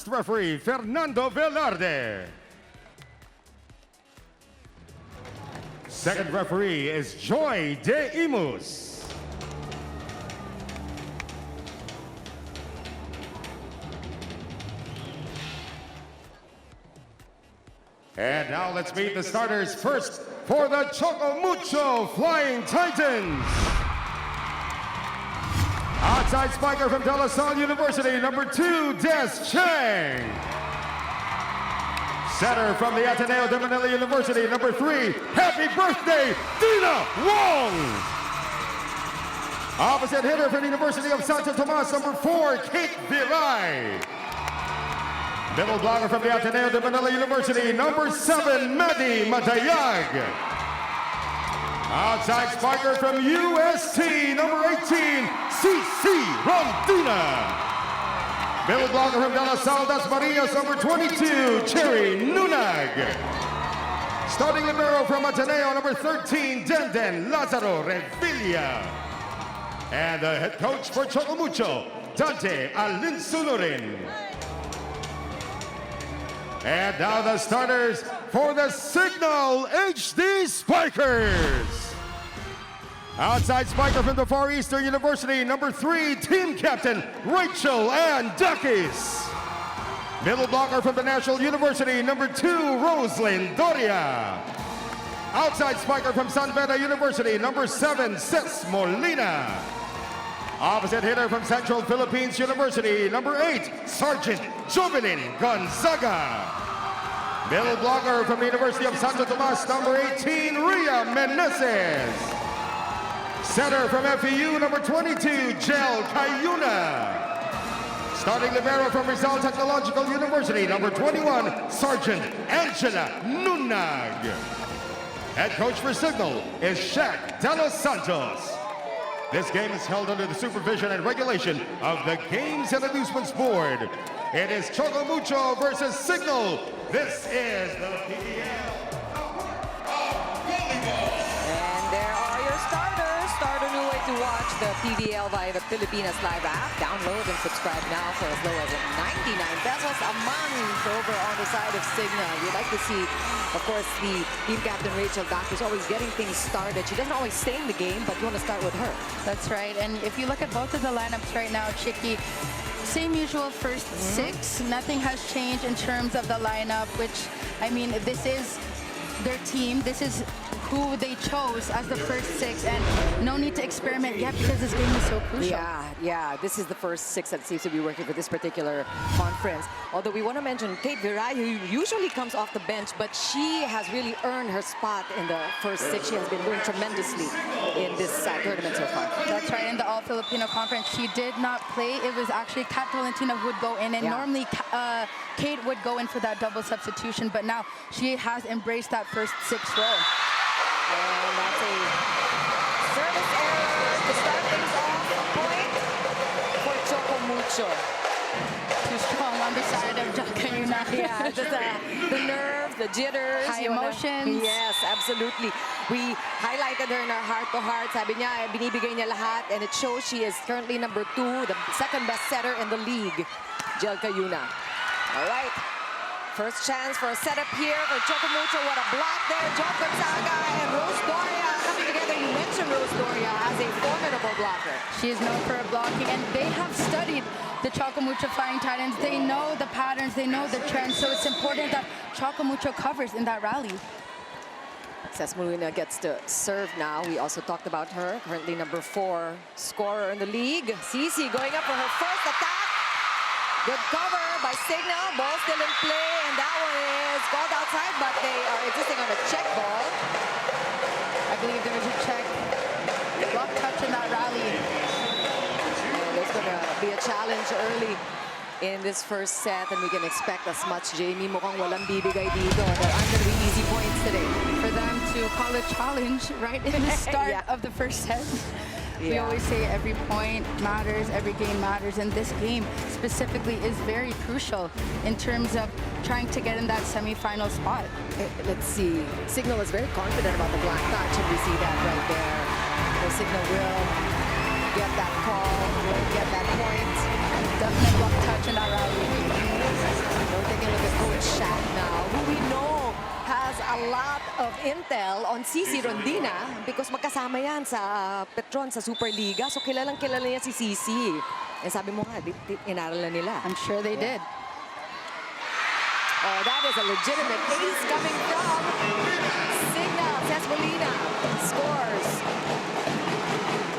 First referee, Fernando Velarde. Second referee is Joy De Imus. And now let's meet the starters. First, for the Choco Mucho Flying Titans. Outside spiker from De La Salle University, number 2, Des Chang. Setter from the Ateneo de Manila University, number 3, happy birthday, Dina Wong. Opposite hitter from the University of Santo Tomas, number 4, Kate Vilay. Middle blocker from the Ateneo de Manila University, number 7, Maddie Matayag. Outside spiker from UST, number 18, CC Rondina. Middle blocker from De La Salle Das Marias, number 22, Cherry Nunag. Starting libero from Ateneo, number 13, Denden Lazaro Revilla. And the head coach for Choco Mucho, Dante Alinsunurin. And now the starters for the Cignal HD Spikers. Outside spiker from the Far Eastern University, number 3, team captain Rachel Ann Dakis. Middle blocker from the National University, number 2, Roslyn Doria. Outside spiker from San Beda University, number 7, Ces Molina. Opposite hitter from Central Philippines University, number 8, Sergeant Jovelyn Gonzaga. Middle blocker from the University of Santo Tomas, number 18, Ria Meneses. Setter from FEU, number 22, Jel Cayuna. Starting libero from Rizal Technological University, number 21, Sergeant Angela Nunag. Head coach for Cignal is Shaq De Los Santos. This game is held under the supervision and regulation of the Games and Amusements Board. It is Choco Mucho versus Cignal. This is the PVL And there are your starters. Start a new way to watch the PVL via the Pilipinas Live app. Download and subscribe now for as low as 99 pesos a month over on the side of Cignal. We'd like to see, of course, the team captain Rachel Dakis always getting things started. She doesn't always stay in the game, but you want to start with her. That's right. And if you look at both of the lineups right now, Chicky, same usual first 6. Nothing has changed in terms of the lineup, which, I mean, this is their team. This is who they chose as the first 6, and no need to experiment yet because this game is so crucial. Yeah, this is the first 6 that seems to be working for this particular conference. Although we want to mention Kate Viray, who usually comes off the bench, but she has really earned her spot in the first 6. She has been doing tremendously in this tournament so far. That's right. In the All-Filipino Conference, she did not play. It was actually Kat Valentina who would go in, and normally Kate would go in for that double substitution, but now she has embraced that first 6 role. And that's a service error to start things off. A point for Choco Mucho. Too strong on the side of Jalcayuna. Yeah, just the nerves, the jitters. High emotions. Yes, absolutely. We highlighted her in our heart-to-heart. Sabi niya, binibigay niya lahat. And it shows she is currently number 2, the second best setter in the league, Jalcayuna. All right. First chance for a setup here for Choco Mucho. What a block there. John Gonzaga and Rose Doria coming together. You mentioned Rose Doria as a formidable blocker. She is known for blocking, and they have studied the Choco Mucho Flying Titans. They know the patterns, they know the trends, so it's important that Choco Mucho covers in that rally. Ces Molina gets to serve now. We also talked about her, currently number 4 scorer in the league. Cici going up for her first attack. Good cover by Cignal. Ball still in play, and that one is called outside, but they are insisting on a check ball. I believe there was a check. Block touch in that rally. And there's going to be a challenge early in this first set, and we can expect as much. Jamie, mukhang walang bibigay dito. There aren't going to be easy points today. For them to call a challenge right in the start of the first set. We always say every point matters, every game matters, and this game specifically is very crucial in terms of trying to get in that semi-final spot. Let's see. Cignal is very confident about the black touch, and we see that right there. The Cignal will get that call, will get that point. Definite block touch in that rally. of intel on Cici Rondina because magkasama yan sa Petron sa Superliga. So kilalang kilala niya si Cici. Eh sabi mo nga, inaral na nila. I'm sure they did. Oh, that is a legitimate ace coming from Cignal. Molina scores.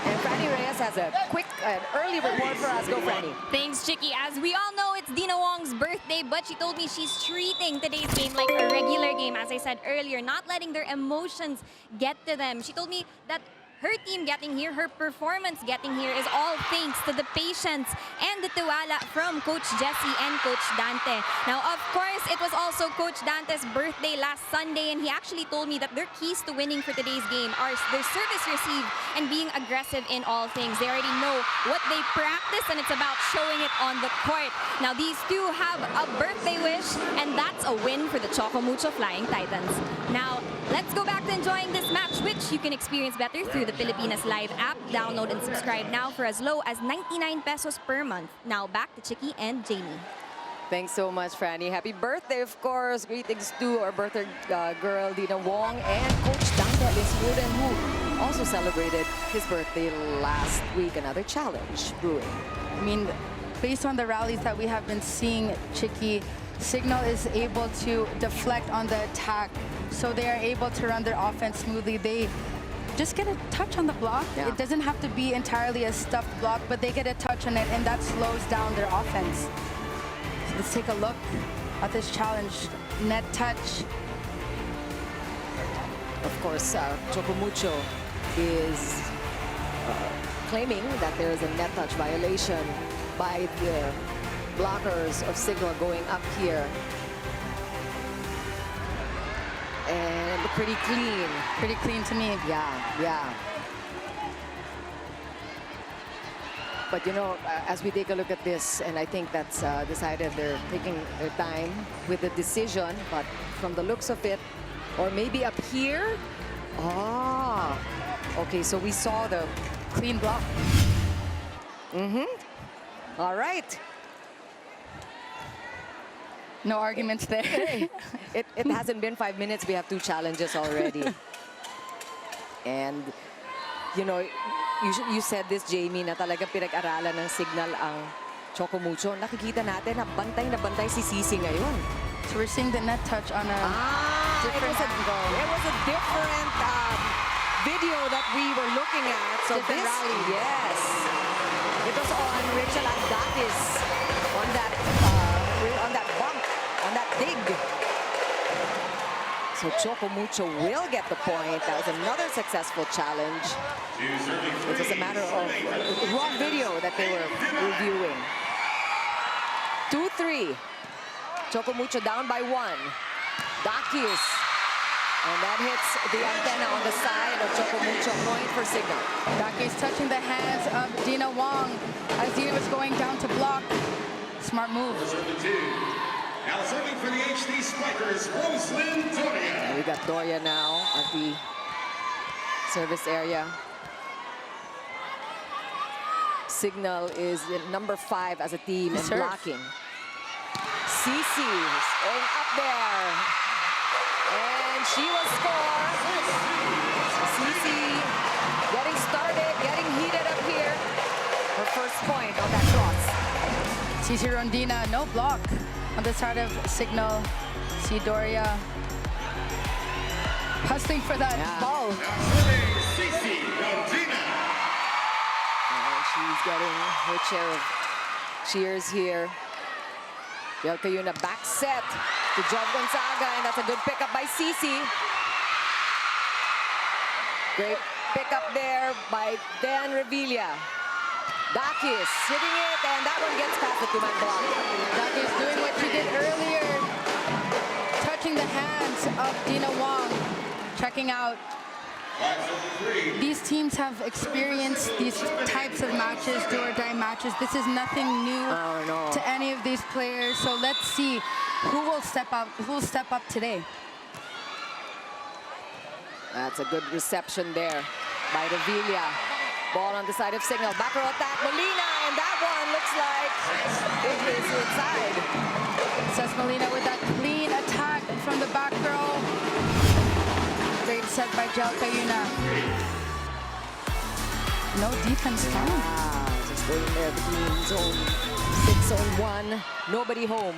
And Franny Reyes has a quick and early reward for us. Go, Franny. Thanks, Chicky. As we all know, it's Dina Wong's birthday, but she told me she's treating today's game like a regular game, as I said earlier, not letting their emotions get to them. She told me that her team getting here, her performance getting here is all thanks to the patience and the tiwala from Coach Jessie and Coach Dante. Now, of course, it was also Coach Dante's birthday last Sunday, and he actually told me that their keys to winning for today's game are their service receive and being aggressive in all things. They already know what they practice, and it's about showing it on the court. Now, these two have a birthday wish, and that's a win for the Choco Mucho Flying Titans. Now, let's go back to enjoying this match, which you can experience better through the Pilipinas Live app. Download and subscribe now for as low as 99 pesos per month. Now back to Chicky and Jamie. Thanks so much, Franny. Happy birthday, of course. Greetings to our birthday girl, Dina Wong, and Coach Dante Lismuden, who also celebrated his birthday last week. Another challenge brewing. I mean, based on the rallies that we have been seeing, Chicky, Cignal is able to deflect on the attack, so they are able to run their offense smoothly. They just get a touch on the block. Yeah. It doesn't have to be entirely a stuffed block, but they get a touch on it, and that slows down their offense. So let's take a look at this challenge. Net touch. Of course, Choco Mucho is claiming that there is a net touch violation by the blockers of Cignal going up here. And pretty clean. Pretty clean to me. Yeah. But you know, as we take a look at this, and I think that's decided they're taking their time with the decision, but from the looks of it, or maybe up here. Ah, okay, so we saw the Clean block. all right. No arguments there. It hasn't been 5 minutes. We have 2 challenges already. And, you know, you said this, Jamie, na talagang pinag-aralan ng Cignal ang Choco Mucho. Nakikita natin na bantay si Cici ngayon. So we're seeing the net touch on a different angle. It was a different video that we were looking at. So Different this, rally. yes. It was on Rachel Andatis on that bump, on that dig. So Choco Mucho will get the point. That was another successful challenge. It was a matter of wrong video that they were reviewing. 2-3. Choco Mucho down by 1. Dakis. And that hits the antenna on the side of Choco Mucho. Point for Cignal. Dakis touching the hands of Dina Wong as Dina was going down to block. Smart move. Now serving for the HD Spikers, Roslyn Doria. And we got Doria now at the service area. Cignal is in number 5 as a team and Serve. blocking. Cici is going up there. And she will score. Cici getting started, getting heated up here. Her first point on that cross. Cici Rondina, no block on the side of Cignal. See Doria hustling for that ball. Cici Rondina. And she's getting her share of cheers here. Del Cayuna back set to Job Gonzaga, and that's a good pickup by Cici. Great pickup there by Dan Revilla. Dakis hitting it, and that one gets past the 2-man block. Dakis doing what she did earlier, touching the hands of Dina Wong, checking out. These teams have experienced these types of matches, do-or-die matches. This is nothing new to any of these players. So let's see who will step up. Who will step up today? That's a good reception there by Revilla. Ball on the side of Cignal. Back row attack, Molina, and that one looks like it is inside. Cesc Molina with that clean attack from the back row. set by Jelka Yuna. No defense count. Just going there between zone 6, zone 1. Nobody home.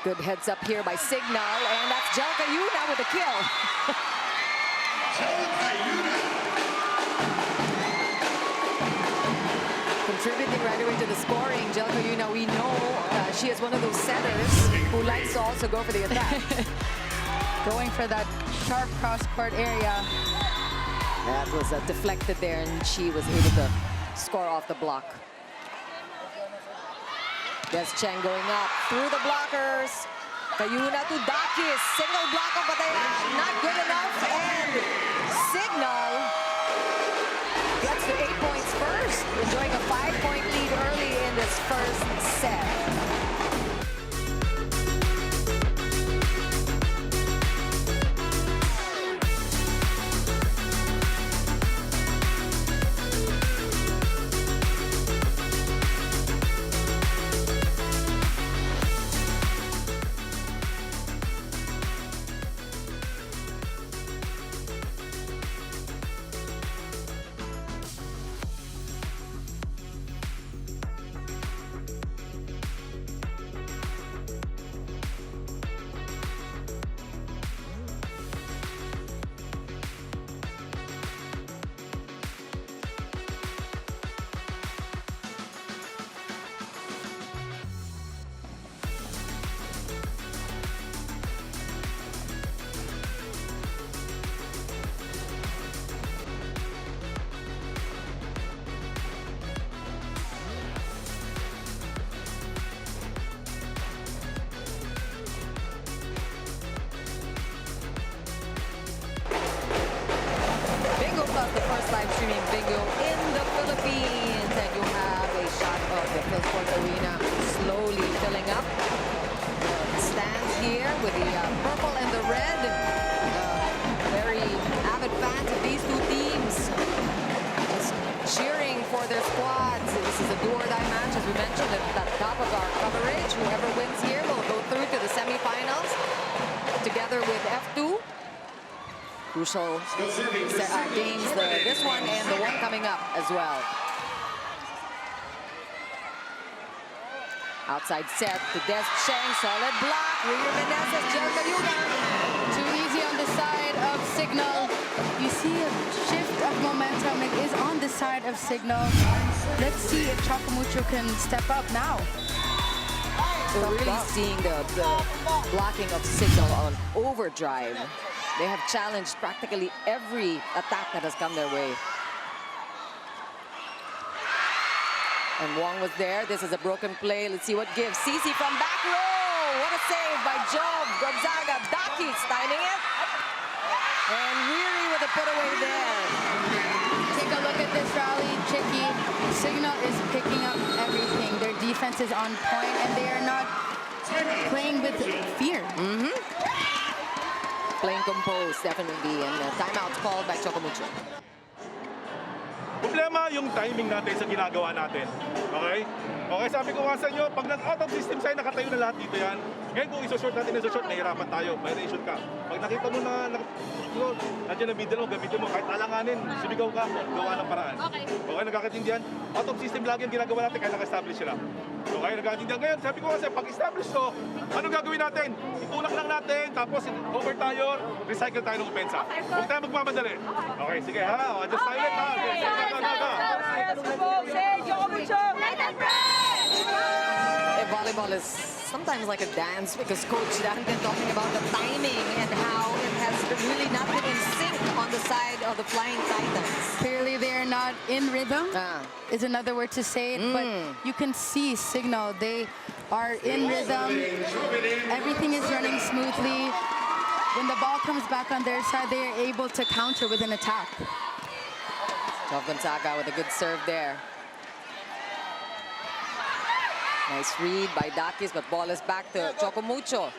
Good heads up here by Cignal, and that's Jelka Yuna with a kill. Contributing right away to the scoring. Jelka Yuna, we know she is one of those setters who likes to also go for the attack. Going for that sharp cross-court area. That was deflected there, and she was able to score off the block. Des Cheng going up through the blockers. Kayuna to Dakis. Single block of Bataya. Not good enough. And Cignal gets to 8 points first. Enjoying a 5-point lead early in this first set. The first live streaming bingo in the Philippines, and you have a shot of the Philsport Arena slowly filling up. The stands here with the purple and the red. Very avid fans of these two teams, just cheering for their squads. This is a do-or-die match, as we mentioned at the top of our coverage. Whoever wins here will go through to the semifinals together with F2. Crucial games, this one and the one coming up as well. Outside set to Des Cheng, solid block. Rhea Menezes, Jelka Yuna. Too easy on the side of Cignal. You see a shift of momentum. It is on the side of Cignal. Let's see if Choco Mucho can step up now. We're really seeing the blocking of Cignal on overdrive. They have challenged practically every attack that has come their way. And Wong was there. This is a broken play. Let's see what gives. Cici from back row. What a save by Job Gonzaga. Dakis timing it. And Riri with a put away there. Take a look at this rally, Chicky. Cignal is picking up everything. Their defense is on point, and they are not playing with fear. Playing composed, definitely. And timeouts called by Choco Mucho. Problema yung timing natin sa ginagawa natin. Okay? Okay, sabi ko nga sa inyo, pag nag-out of system sa'yo, nakatayo na lahat dito yan. Ngayon kung iso-short natin, nahihirapan tayo. Violation ka. Pag nakita mo na, nandiyan na middle mo, gamitin mo, kahit alanganin, sumigaw ka, gawa ng paraan. Okay. Okay, nagkakatindihan? Out of system lagi ang ginagawa natin, kaya naka-establish sila. Okay, nagkakatindihan. Ngayon, sabi ko kasi, pag-establish to, anong gagawin natin? Itulak lang natin, tapos over tayo, recycle tayo ng opensa. Huwag tayo magmamadali. Okay, sige ha, just silent ha. Volleyball is sometimes like a dance, because Coach Dan been talking about the timing and how it has really not been in sync on the side of the Flying Titans. Clearly, they are not in rhythm, is another word to say it, but you can see Cignal. They are in rhythm. Everything is running smoothly. When the ball comes back on their side, they are able to counter with an attack. Job Gonzaga with a good serve there. Nice read by Dakis, but ball is back to Choco Mucho.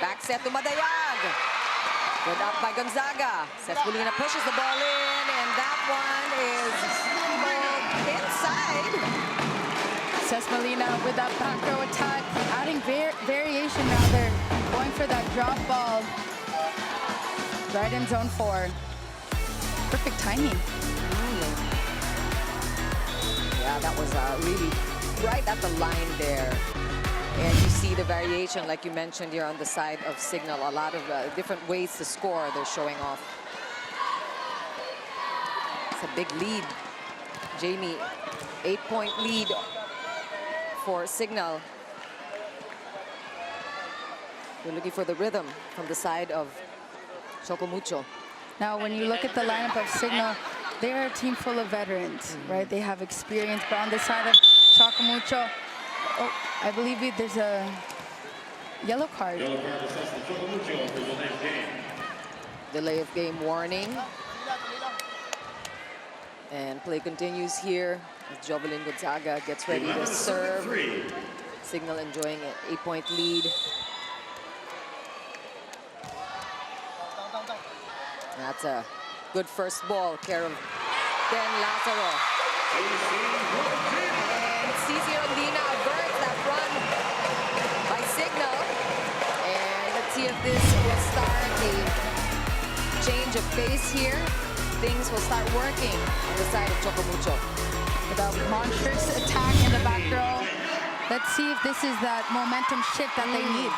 Back set to Madayag. Good up by Gonzaga. Cespolina pushes the ball in, and that one is inside. Molina with that back row attack, adding variation rather, going for that drop ball. Right in zone 4. Perfect timing. Yeah, that was really right at the line there. And you see the variation, like you mentioned here on the side of Cignal. A lot of different ways to score they're showing off. It's a big lead. Jamie, 8-point lead for Cignal. We're looking for the rhythm from the side of Choco Mucho. Now, when you look at the lineup of Cignal, they're a team full of veterans, right? They have experience. But on the side of Choco Mucho, oh, I believe there's a yellow card. Yellow card assessed to Choco Mucho for delay of game. Delay of game warning. And play continues here as Jovelyn Gonzaga gets ready to serve. Cignal enjoying an 8-point lead. That's a good first ball, care of Ben Lazaro. And Cici Rondina averts that run by Cignal. And let's see if this will start a change of pace here. Things will start working on the side of Choco Mucho. With a monstrous attack in the back row. Let's see if this is that momentum shift that they need.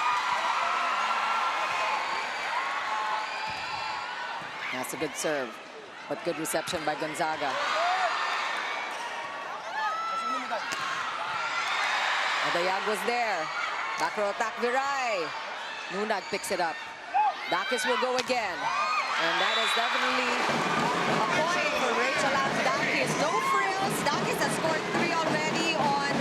That's a good serve, but good reception by Gonzaga. Adayag was there. Back row attack, Viray. Nunag picks it up. Dakis will go again. And that is definitely a point for Rachel and Dakis. No frills. Dakis has scored 3 already on...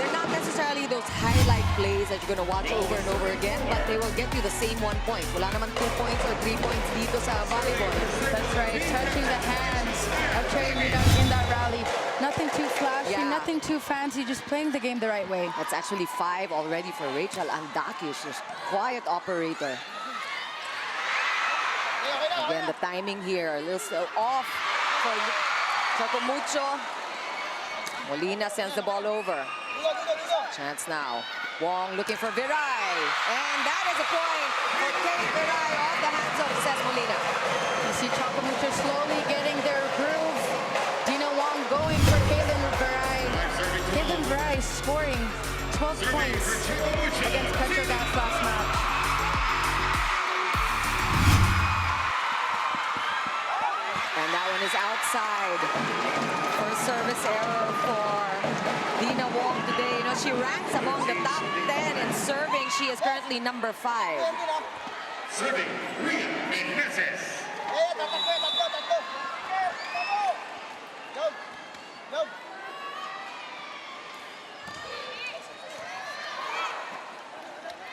They're not necessarily those highlight plays that you're going to watch over and over again, but they will get you the same 1 point. Wala naman 2 points or 3 points dito sa volleyball. That's right, touching the hands of Cherry Nunag in that rally. Nothing too flashy, nothing too fancy, just playing the game the right way. That's actually 5 already for Rachel Andakis, just quiet operator. Again, the timing here, a little still off for Choco Mucho. Molina sends the ball over. Chance now. Wong looking for Viray. And that is a point for Kate Viray off the hands of Cez Molina. You see Choco Mucho slowly getting their groove. Dina Wong going for Caitlin Viray. Caitlin Viray scoring 12 points against Petrogas last match. And that one is outside. First service error for Dina Wong today. You know, she ranks among the top 10 in serving. She is currently number 5. Serving, Ria Meneses.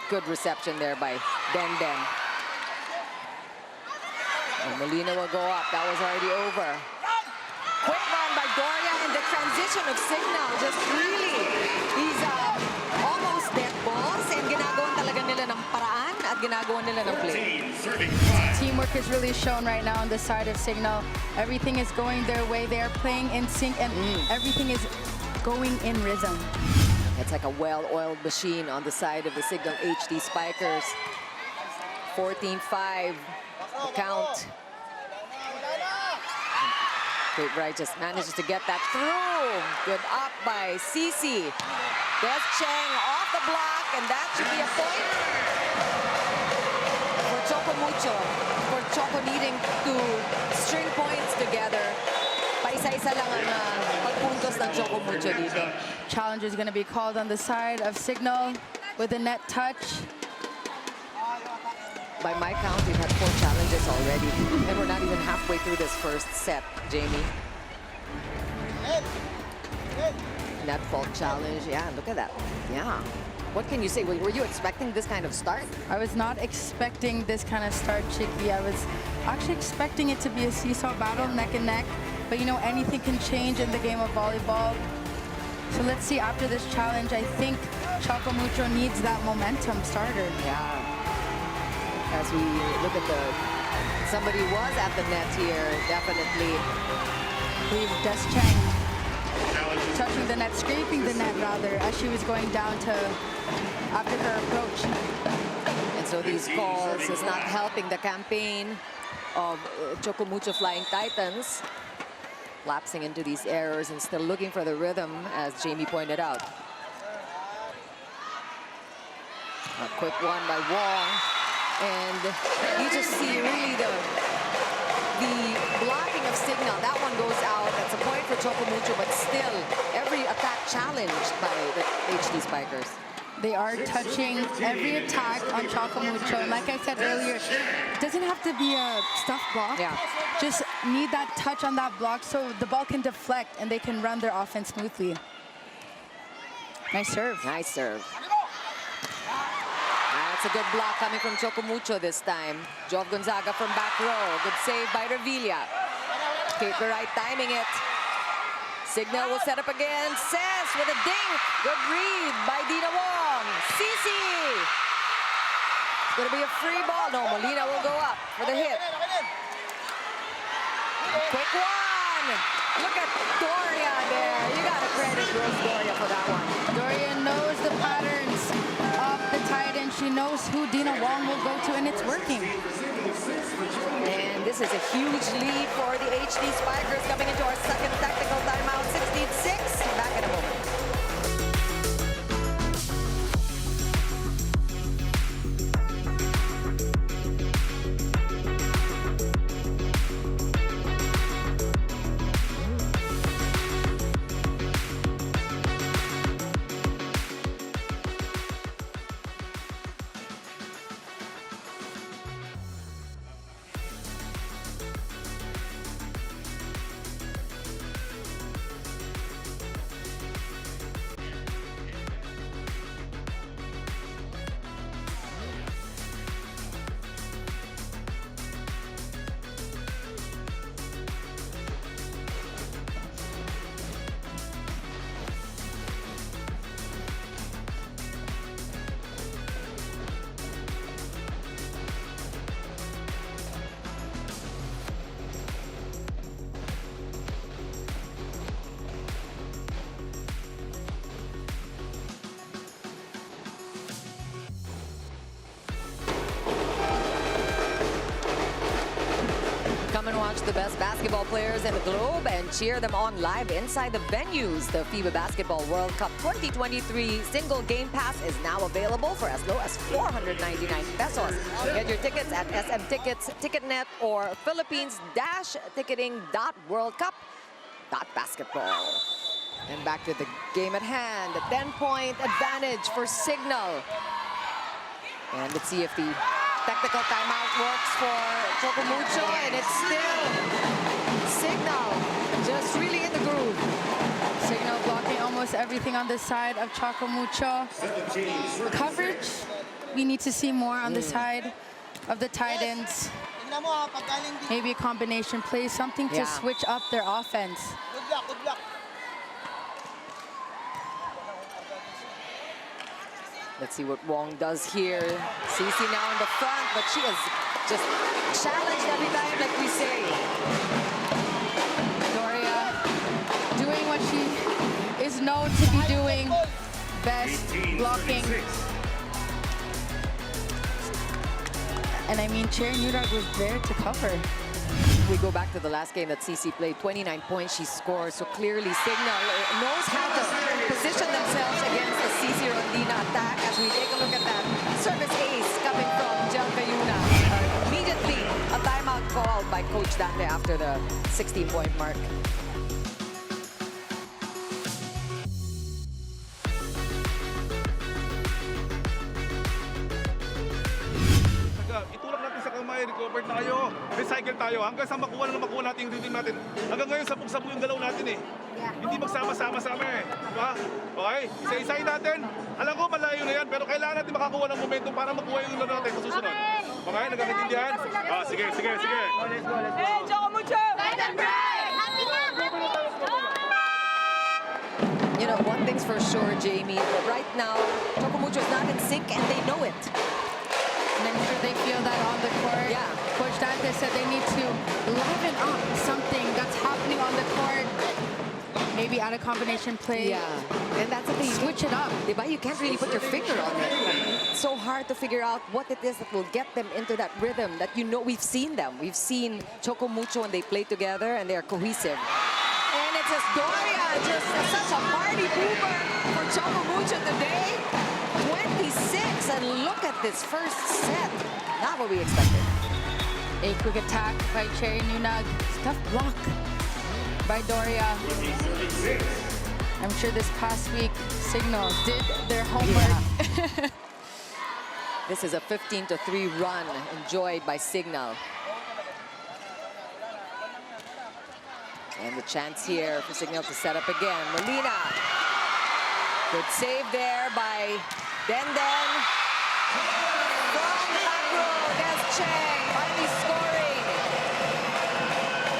Good reception there by Den Den. And Molina will go up. That was already over. Quick run by Doria, and the transition of Cignal just really, these almost dead balls, and ginagawan talaga nila ng paraan at ginagawan nila ng play. Teamwork is really shown right now on the side of Cignal. Everything is going their way. They are playing in sync, and everything is going in rhythm. It's like a well-oiled machine on the side of the Cignal HD Spikers. 14-5 count. Kate Wright just manages to get that through. Good up by Cici. Des Cheng off the block, and that should be a point for Choco Mucho. For Choco needing to string points together. Paisa-isa lang ang pagpuntos ng Choco Mucho dito. Challenge is going to be called on the side of Cignal with a net touch. By my count, we've had 4 challenges already. And we're not even halfway through this first set, Jamie. Net fault challenge. Yeah, look at that. Yeah. What can you say? Were you expecting this kind of start? I was not expecting this kind of start, Chicky. I was actually expecting it to be a seesaw battle, neck and neck. But you know, anything can change in the game of volleyball. So let's see, after this challenge, I think Choco Mucho needs that momentum starter. Yeah. As we look at somebody was at the net here, definitely. I believe Des Cheng touching the net, scraping the net rather, as she was going down to after her approach. And so these calls is not helping the campaign of Choco Mucho Flying Titans. Lapsing into these errors and still looking for the rhythm, as Jamie pointed out. A quick one by Wong. And you just see really the blocking of Cignal. That one goes out. That's a point for Choco Mucho, but still every attack challenged by the HD Spikers. They are touching every attack on Choco Mucho. And like I said earlier, it doesn't have to be a stuff block. Yeah. Just need that touch on that block so the ball can deflect and they can run their offense smoothly. Nice serve. Nice serve. That's a good block coming from Choco Mucho this time. Jov Gonzaga from back row. Good save by Revilla. Paper right timing it. Cignal will set up again. Says with a dink. Good read by Dina Wong. Cici. It's going to be a free ball. No, Molina will go up for the hit. Quick one. Look at Doria there. You got to credit Rose Doria for that one. Doria knows the patterns of the tight end. She knows who Dina Wong will go to, and it's working. And this is a huge lead for the HD Spikers coming into our second tactical timeout, 16-6. Back in a moment. Come and watch the best basketball players in the globe and cheer them on live inside the venues. The FIBA Basketball World Cup 2023 single game pass is now available for as low as 499 pesos. Get your tickets at SM Tickets, Ticketnet, or Philippines-ticketing.worldcup.basketball. And back to the game at hand. A 10-point advantage for Cignal. And let's see if the technical timeout works for Choco Mucho, and it's still Cignal just really in the groove. Cignal blocking almost everything on the side of Choco Mucho. Coverage, we need to see more on the side of the tight ends. Maybe a combination play, something to switch up their offense. Good luck. Let's see what Wong does here. Cici now in the front, but she is just challenged every time, like we say. Doria doing what she is known to be doing best, blocking. And I mean, Cherry Newdog was there to cover. We go back to the last game that Cici played, 29 points she scored. So clearly Cignal knows how to position themselves against the Cici Rondina attack. As we take a look at that service ace coming from Jel Cayuna. Immediately a timeout called by Coach Dante after the 16-point mark. Itulak natin sa kamay, recover tayo, recycle tayo. Hanggang sa makuha natin yung team natin. Hanggang ngayon, sabog-sabog yung galaw natin eh. Hindi magsama-sama eh. Diba? Okay? Isa-isahin natin. Alam ko, malayo na yan, pero kailangan natin makakuha ng momentum para makuha yung laro natin sa susunod. Okay? Nagkakaintindihan? Sige. Hey, Choco Mucho! You know, one thing's for sure, Jamie. Right now, Choco Mucho is not in sync and they know it. And I'm sure they feel that on the court. Yeah. Coach Dante said they need to liven up something that's happening on the court. maybe out of combination play. Yeah, and that's the thing. Switch it up. Diba? You can't really put your finger on it. It's so hard to figure out what it is that will get them into that rhythm that you know we've seen them. We've seen Choco Mucho when they play together and they're cohesive. And it's just Doria, just such a party pooper for Choco Mucho today. 26, and look at this first set. Not what we expected. A quick attack by Cherry Nunag. Tough block by Doria. I'm sure this past week, Cignal did their homework. This is a 15-3 run enjoyed by Cignal. And the chance here for Cignal to set up again. Molina. Good save there by Denden. From the back row, there's Cheng. Finally scoring.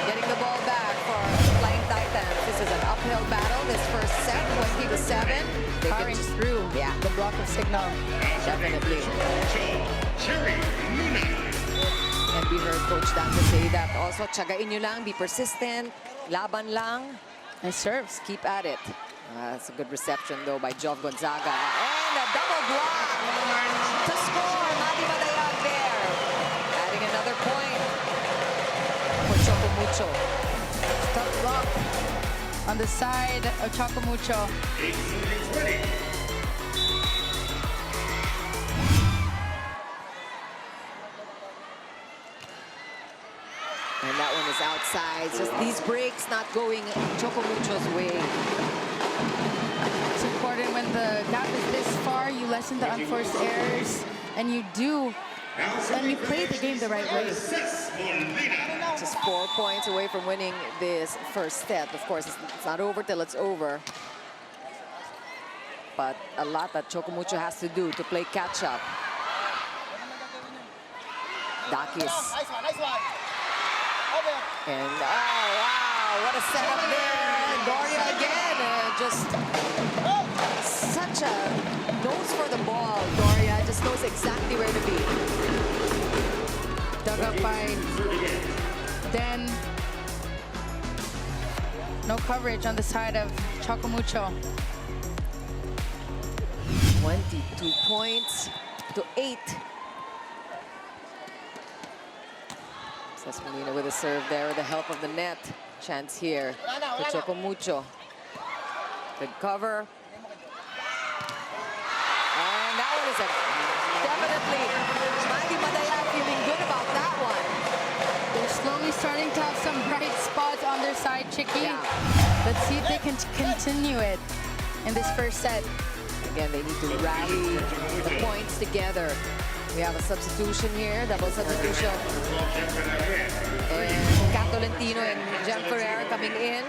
Getting the ball back for Flying Titans. This is an uphill battle. This first set, 20-7. They Powering can through yeah, the block of Cignal. definitely. Cherry Luna. And we heard Coach Dante say that also, tiyagain nyo lang, be persistent, laban lang. Nice serves. Keep at it. That's a good reception, though, by Jov Gonzaga. And a double block to score. Mati Madayag there. Adding another point for Choco Mucho. Tough block on the side of Choco Mucho. 18-20. And that one is outside. Just these breaks not going Choco Mucho's way. It's important when the gap is this far, you lessen the unforced errors, and you play the game the right way. Just 4 points away from winning this first set. Of course, it's not over till it's over. But a lot that Choco Mucho has to do to play catch-up. Dakis. Nice one, nice one. Over. And, oh, wow, what a setup there. Doria again, just such a nose for the ball. Doria just knows exactly where to be. Dug up by Den. No coverage on the side of Choco Mucho. 22 points to 8. Molina with a serve there with the help of the net. Chance here for Choco Mucho. Good cover. And that one is definitely Mati Madayag feeling good about that one. They're slowly starting to have some bright spots on their side, Chicky. Yeah. Let's see if they can continue it in this first set. Again, they need to rally the points together. We have a substitution here, double substitution. And Kat Tolentino and Jem Ferrer coming in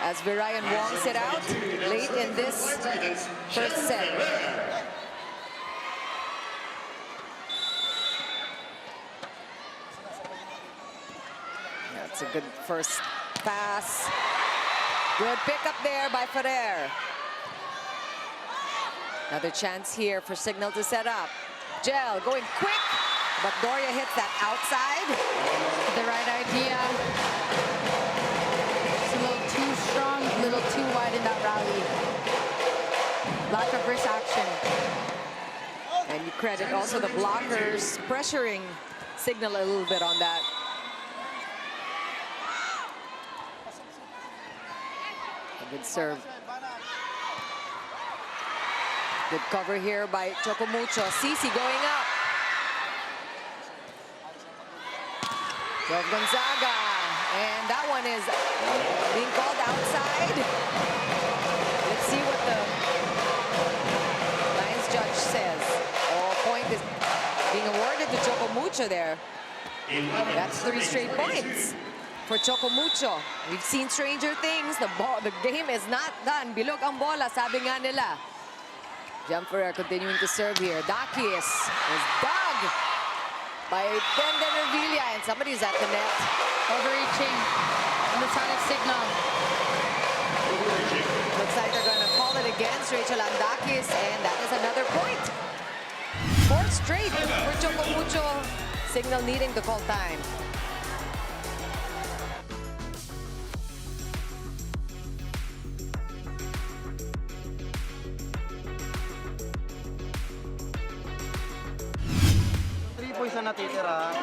as Virayan Wong sit out late in this first set. That's a good first pass. Good pickup there by Ferrer. Another chance here for Cignal to set up. Gel going quick, but Doria hits that outside. The right idea. It's a little too strong, a little too wide in that rally. Lack of wrist action. And you credit also the blockers pressuring Cignal a little bit on that. A good serve. Good cover here by Choco Mucho. Sisi going up. Jov Gonzaga. And that one is being called outside. Let's see what the Lions judge says. Oh, point is being awarded to Choco Mucho there. That's 3 straight points for Choco Mucho. We've seen stranger things. The game is not done. Bilog ang bola, sabi nga nila. Jem Ferrer continuing to serve here. Dakis is dug by Denden Ervilla, and somebody's at the net. Overreaching on the side of Cignal. Looks like they're going to call it against Rachel Andakis, and that is another point. 4 straight for Choco Mucho. Cignal needing to call time. points na natitira,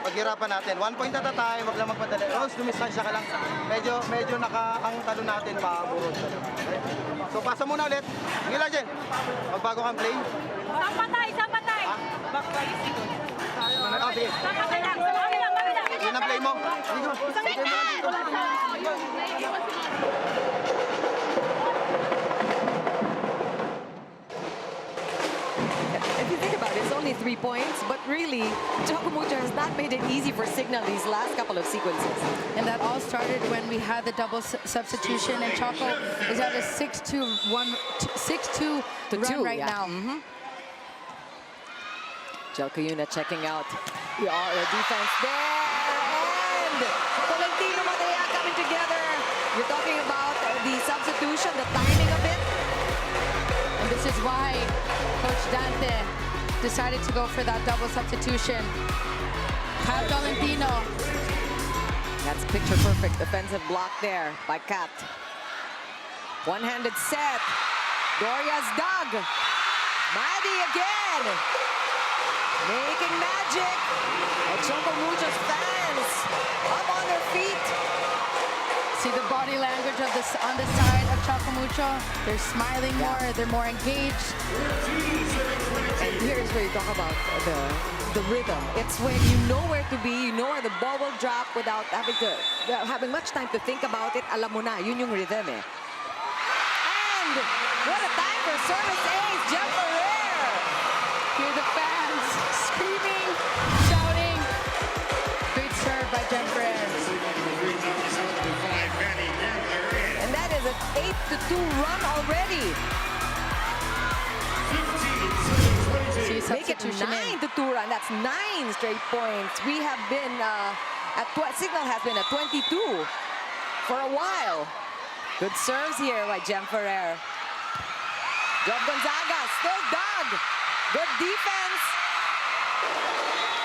paghirapan natin. 1 point at a time, wag lang magpadali. Rose, dumistansya ka lang. Medyo ang talo natin paburot. Okay? So, pasa muna ulit. Sige lang, Jen. Magbago kang play. Sapatay! Ah, sige. Sapatay lang! Mamila! Yun ang play mo. Sige mo. Sige mo lang dito. If you think about it, it's only 3 points, but really, Choco Mucho has not made it easy for Cignal these last couple of sequences. And that all started when we had the double substitution, and Choco is at a 6-2 run right now. Jelka Yuna checking out the defense there, and Tolentino Madea coming together. You're talking about the substitution, the timing of it. And this is why Coach Dante decided to go for that double substitution. Kat Tolentino. That's picture perfect defensive block there by Kat. One-handed set. Doria's dug. Maddie again. Making magic. And Choco Mucho's fans up on their feet. See the body language of this on the side of Choco Mucho. They're smiling more. They're more engaged. And here's where you talk about the rhythm. It's when you know where to be, you know where the ball will drop without having much time to think about it. Alam mo na, yun yung rhythm eh. And what a time for service ace, Jeff Ferrer. Hear the fans screaming, shouting. Great serve by Jen Ferrer. And that is an 8-2 run already. Make it Substitution in. 9-2 run. That's 9 straight points. We have been Cignal has been at 22 for a while. Good serves here by Jem Ferrer. Job Gonzaga still dug. Good defense.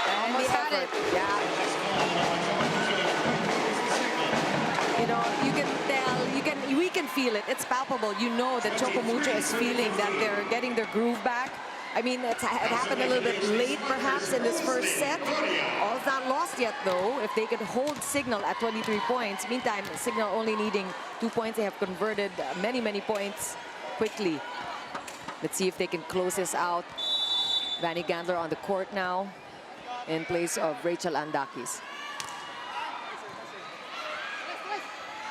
And Almost the had effort. it. Yeah. You know, you can tell, we can feel it. It's palpable. You know that Choco Mucho is feeling that they're getting their groove back. I mean, it happened a little bit late, perhaps, in this first set. All's not lost yet, though. If they could hold Cignal at 23 points. Meantime, Cignal only needing 2 points. They have converted many, many points quickly. Let's see if they can close this out. Vanny Gandler on the court now in place of Rachel Andakis.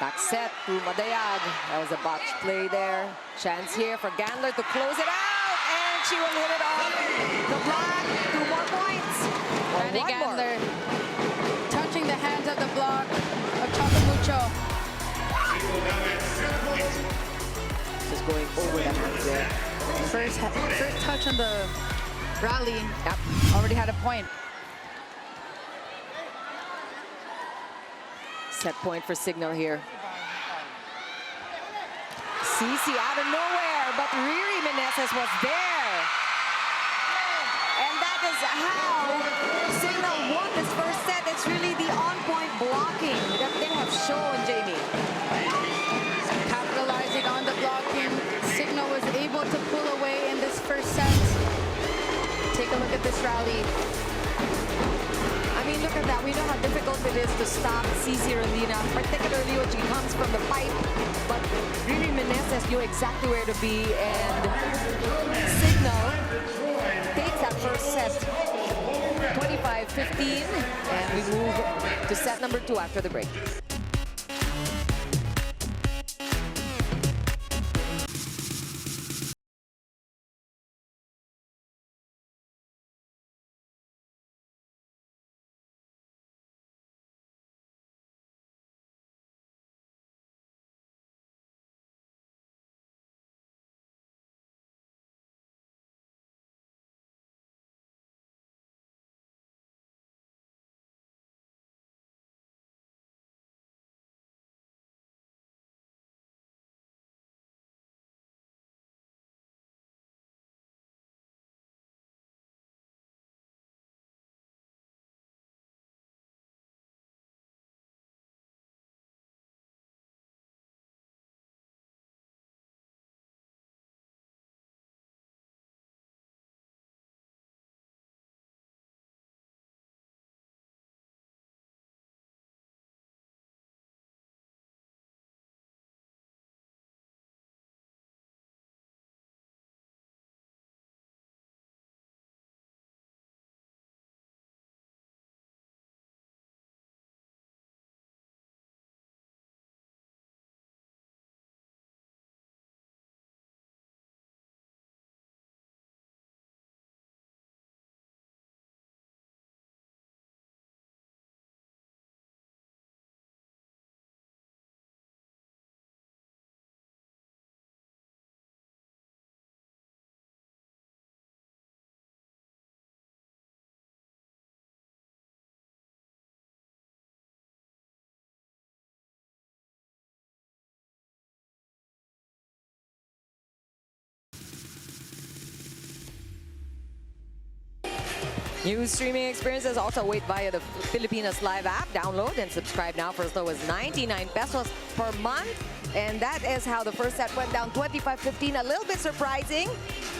Back set to Madayag. That was a botch play there. Chance here for Gandler to close it out. And she will hit it off the block. 2 more points. Or Vanny 1 more. Gandler touching the hands of the block of Choco Mucho. Just going over the hands there. First touch on the rally. Yep. Already had a point. Set point for Cignal here. Cici out of nowhere, but Riri Meneses was there. And that is how Cignal won this first set. It's really the on-point blocking that they have shown, Jamie. Capitalizing on the blocking, Cignal was able to pull away in this first set. Take a look at this rally. I mean, look at that. We know how difficult it is to stop Cici Rendina, particularly when she comes from the pipe. But Riri Meneses knew exactly where to be, and Cignal takes that first set 25-15, and we move to set number 2 after the break. New streaming experiences also await via the Filipinas Live app. Download and subscribe now for as low as 99 pesos per month. And that is how the first set went down, 25-15. A little bit surprising,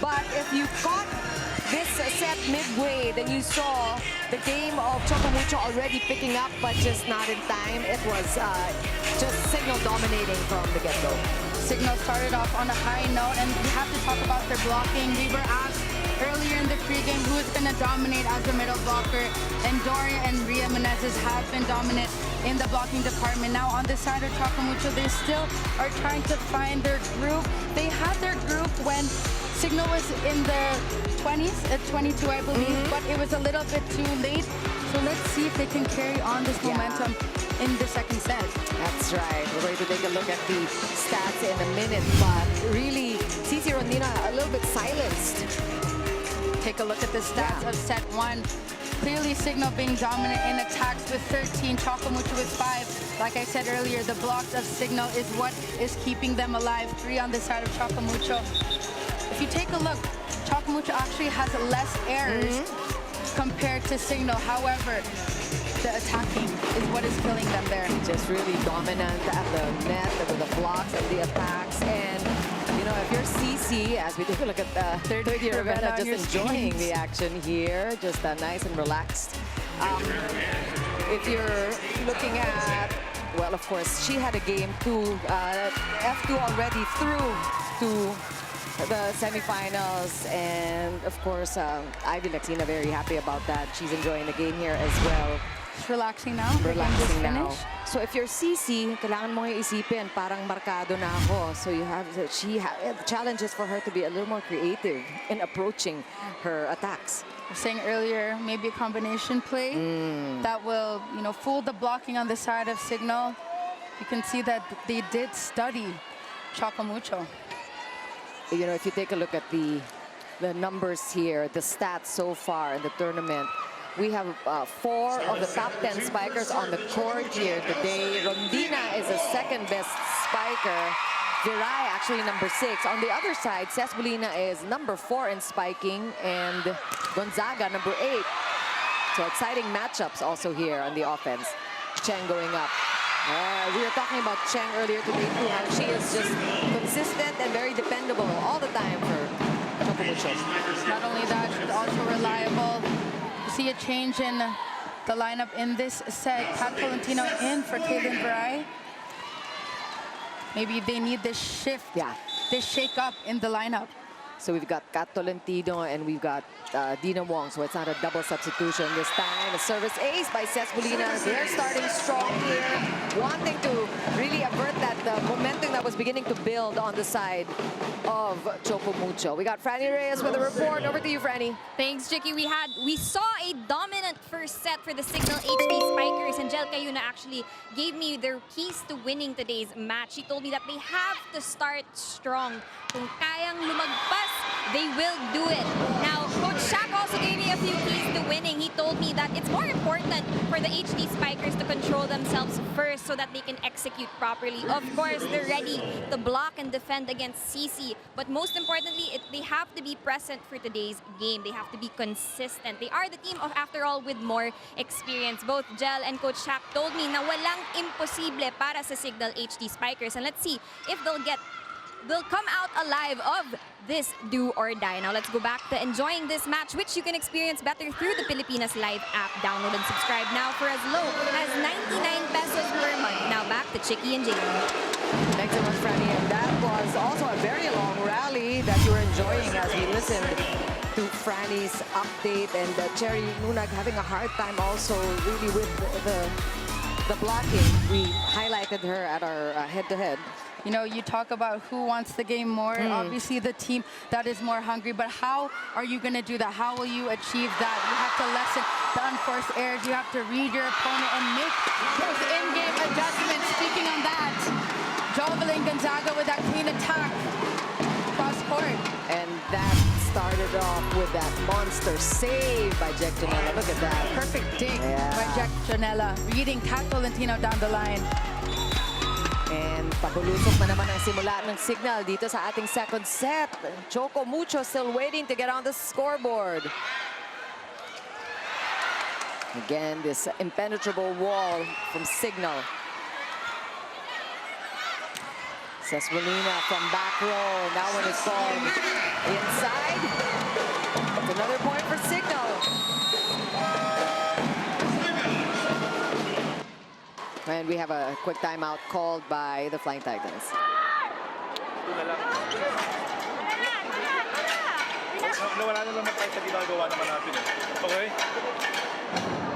but if you caught this set midway, then you saw the game of Choco Mucho already picking up, but just not in time. It was just Cignal dominating from the get-go. Cignal started off on a high note, and we have to talk about their blocking. We were asked earlier in the pregame who is going to dominate as a middle blocker, and Doria and Ria Menezes have been dominant in the blocking department. Now on the side of Choco Mucho, they still are trying to find their group. They had their group when Cignal was in the 20s, at 22 I believe, but it was a little bit too late. So let's see if they can carry on this momentum in the second set. That's right. We're going to take a look at the stats in a minute, but really, Cici Rondina a little bit silenced. Take a look at the stats of set one. Clearly, Cignal being dominant in attacks with 13, Choco Mucho with 5. Like I said earlier, the blocks of Cignal is what is keeping them alive. 3 on the side of Choco Mucho. If you take a look, Choco Mucho actually has less errors compared to Cignal. However, the attacking is what is killing them there. Just really dominant at the net with the blocks and the attacks. And, you know, if you're CC, as we take a look at the third year Ravenna, just enjoying the action here, just nice and relaxed. If you're looking at, well, of course, she had a game too. F2 already through to the semifinals, and of course, Ivy Latina very happy about that. She's enjoying the game here as well. It's relaxing now. Relaxing now. So if you're CC, kailangan mo yung isipin, parang markado na ako. So you have, the challenge is for her to be a little more creative in approaching her attacks. I was saying earlier, maybe a combination play that will, you know, fool the blocking on the side of Cignal. You can see that they did study Choco Mucho. You know, if you take a look at the numbers here, the stats so far in the tournament, we have 4 of the top 10 spikers on the court here today. Rondina is the second best spiker. Viray actually number 6. On the other side, Cesbolina is number 4 in spiking, and Gonzaga number 8. So exciting matchups also here on the offense. Cheng going up. We were talking about Cheng earlier today too, how she is just consistent and very dependable all the time for Choco Mucho. Not only that, she's also reliable. You see a change in the lineup in this set. Pat Tolentino in for Kaylin Viray. Maybe they need this shift, this shake up in the lineup. So we've got Kat Tolentino and we've got Dina Wong, so it's not a double substitution this time. A service ace by Cesbolina. They're starting strong here, wanting to really avert that momentum that was beginning to build on the side of Choco Mucho. We got Franny Reyes with a report. Over to you, Franny. Thanks, Chicky. We saw a dominant first set for the Cignal HD Spikers, and Jel Cayuna actually gave me their keys to winning today's match. She told me that they have to start strong. Kung kayang lumagpas, they will do it. Now, Coach Shaq also gave me a few keys to winning. He told me that it's more important for the HD Spikers to control themselves first so that they can execute properly. Of course, they're ready to block and defend against CC, but most importantly, they have to be present for today's game. They have to be consistent. They are the team of, after all, with more experience. Both Jel and Coach Shaq told me na walang imposible para sa Cignal HD Spikers, and let's see if they'll come out alive of this do or die. Now let's go back to enjoying this match, which you can experience better through the Filipinas Live app. Download and subscribe now for as low as 99 pesos per month. Now back to Chicky and Jamie. Thanks so much, Franny. And that was also a very long rally that you were enjoying as we listened to Franny's update, and Cherry Nunag having a hard time also really with the blocking. We highlighted her at our head-to-head. You know, you talk about who wants the game more. Obviously, the team that is more hungry. But how are you going to do that? How will you achieve that? You have to lessen the unforced errors. You have to read your opponent and make those in-game adjustments. Speaking on that, Jovelyn Gonzaga with that clean attack cross court. And that started off with that monster save by Jack Janela. Look at that. Perfect dig by Jack Janela. Reading Kat Tolentino down the line. And pabulusok na naman ang simula ng Cignal dito sa ating second set. Choco Mucho still waiting to get on the scoreboard. Again, this impenetrable wall from Cignal. Sesmonina from back row. Now when it's called inside, it's another point for Cignal. And we have a quick timeout called by the Flying Titans. Nawala na naman tayo sa ginagawa naman natin eh. Okay?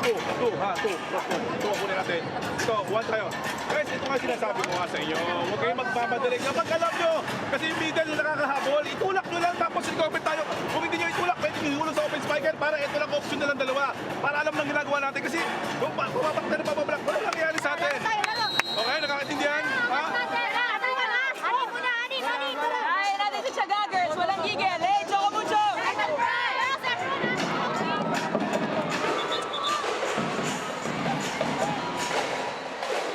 Ito, kunin natin. Ito, one tayo. Guys, ito nga sinasabi ko nga sa inyo. Huwag kayong magmamadali. Kapag alam nyo, kasi yung middle yung nakakahabol, itulak nyo lang tapos i-open tayo. Kung hindi nyo itulak, pwede nyo ihulog sa open spiker para ito lang option na lang dalawa. Para alam ng ginagawa natin. Kasi kung pumapakta na pabablock, wala nangyayari sa atin. Okay, nakakaintindihan? Ha? Ay, natin si Chagagers. Walang gigil. Hey, Choco Mucho.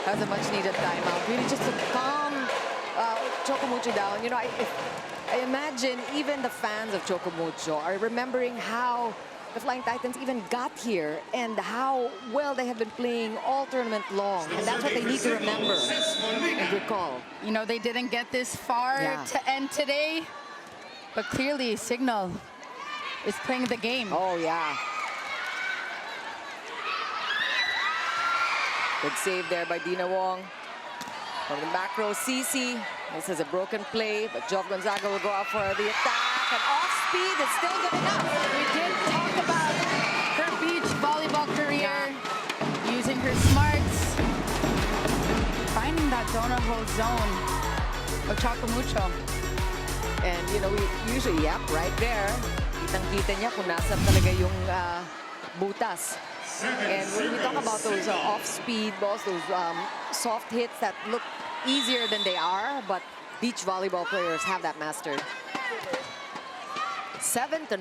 That's a much-needed timeout. Really just to calm Choco Mucho down. You know, I imagine even the fans of Choco Mucho are remembering how the Flying Titans even got here and how well they have been playing all tournament long. And that's what they need to remember and recall. You know, they didn't get this far to end today, but clearly Cignal is playing the game. Oh, yeah. Good save there by Dina Wong. From the back row, Cici. This is a broken play, but Job Gonzaga will go out for the attack. And off speed is still good enough. We did talk about her beach volleyball career, using her smarts, finding that donut hole zone of Choco Mucho. And, you know, we usually, right there, kitang-kita niya kung nasa talaga yung butas. And when we talk about those off-speed balls, those soft hits that look easier than they are, but beach volleyball players have that mastered. 7-0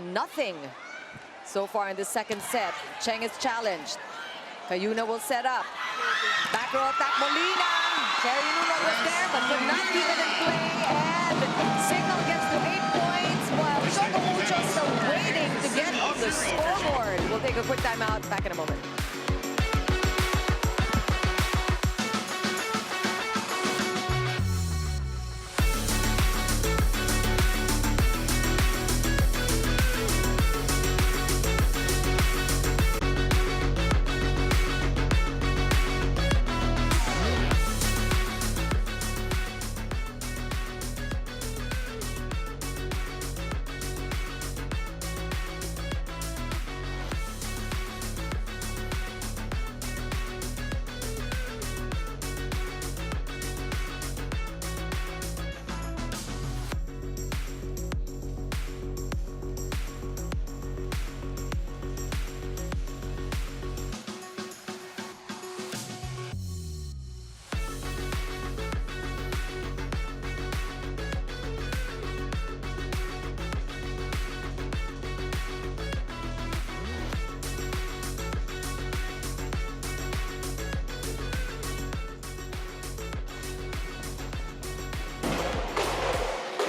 so far in the second set. Cheng is challenged. Cayuna will set up. Back row attack, Molina. Cherry Luna was there, but could not keep it in play. And Cignal gets to 8 points, while Choco Mucho still waiting to get on the scoreboard. We'll take a quick timeout. Back in a moment.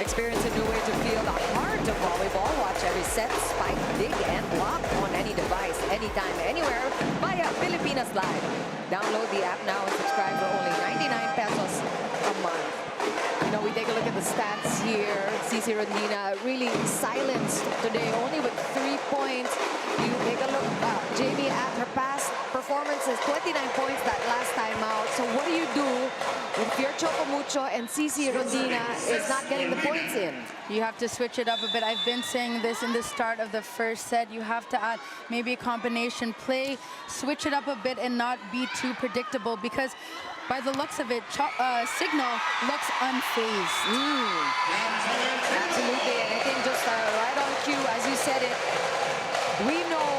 Experience a new way to feel the heart of volleyball. Watch every set, spike, dig, and block on any device, anytime, anywhere, via Pilipinas Live. Download the app now and subscribe for only 99 pesos a month. You know, we take a look at the stats here. Cici Rondina really silenced today, only with 3 points. You take a look, Jamie, at her past performances, 29 points that last time out. So what do you do if your Choco Mucho and Cici Rondina is not getting the points in? You have to switch it up a bit. I've been saying this in the start of the first set. You have to add maybe a combination play, switch it up a bit and not be too predictable, because by the looks of it, Cignal looks unfazed. Absolutely, and I think just right on cue, as you said it, we know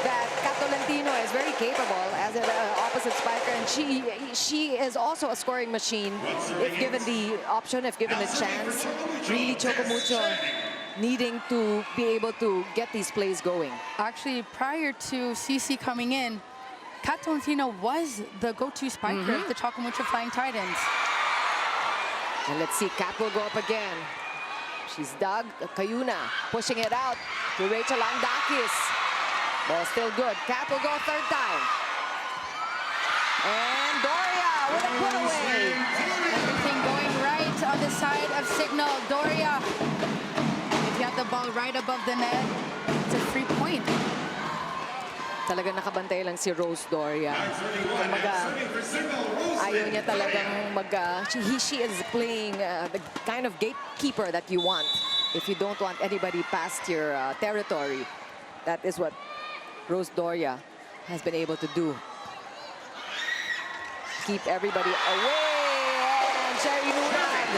that Catolentino is very capable as an opposite spiker, and she is also a scoring machine if given the option, if given the chance. Really, Choco Mucho needing to be able to get these plays going. Actually, prior to Cici coming in, Catolentino was the go-to spiker of the Choco Mucho Flying Titans. And let's see, Cat will go up again. She's dug. Cayuna pushing it out to Rachel Andakis. Ball still good. Cat will go third time. And Doria with a put away. Everything going right on the side of Cignal. Doria, if you have the ball right above the net, it's a free point. Talagang nakabantay lang si Rose Doria. Kumbaga, ayaw niya talagang she is playing the kind of gatekeeper that you want. If you don't want anybody past your territory, that is what Rose Doria has been able to do. Keep everybody away. And Cherry Nunag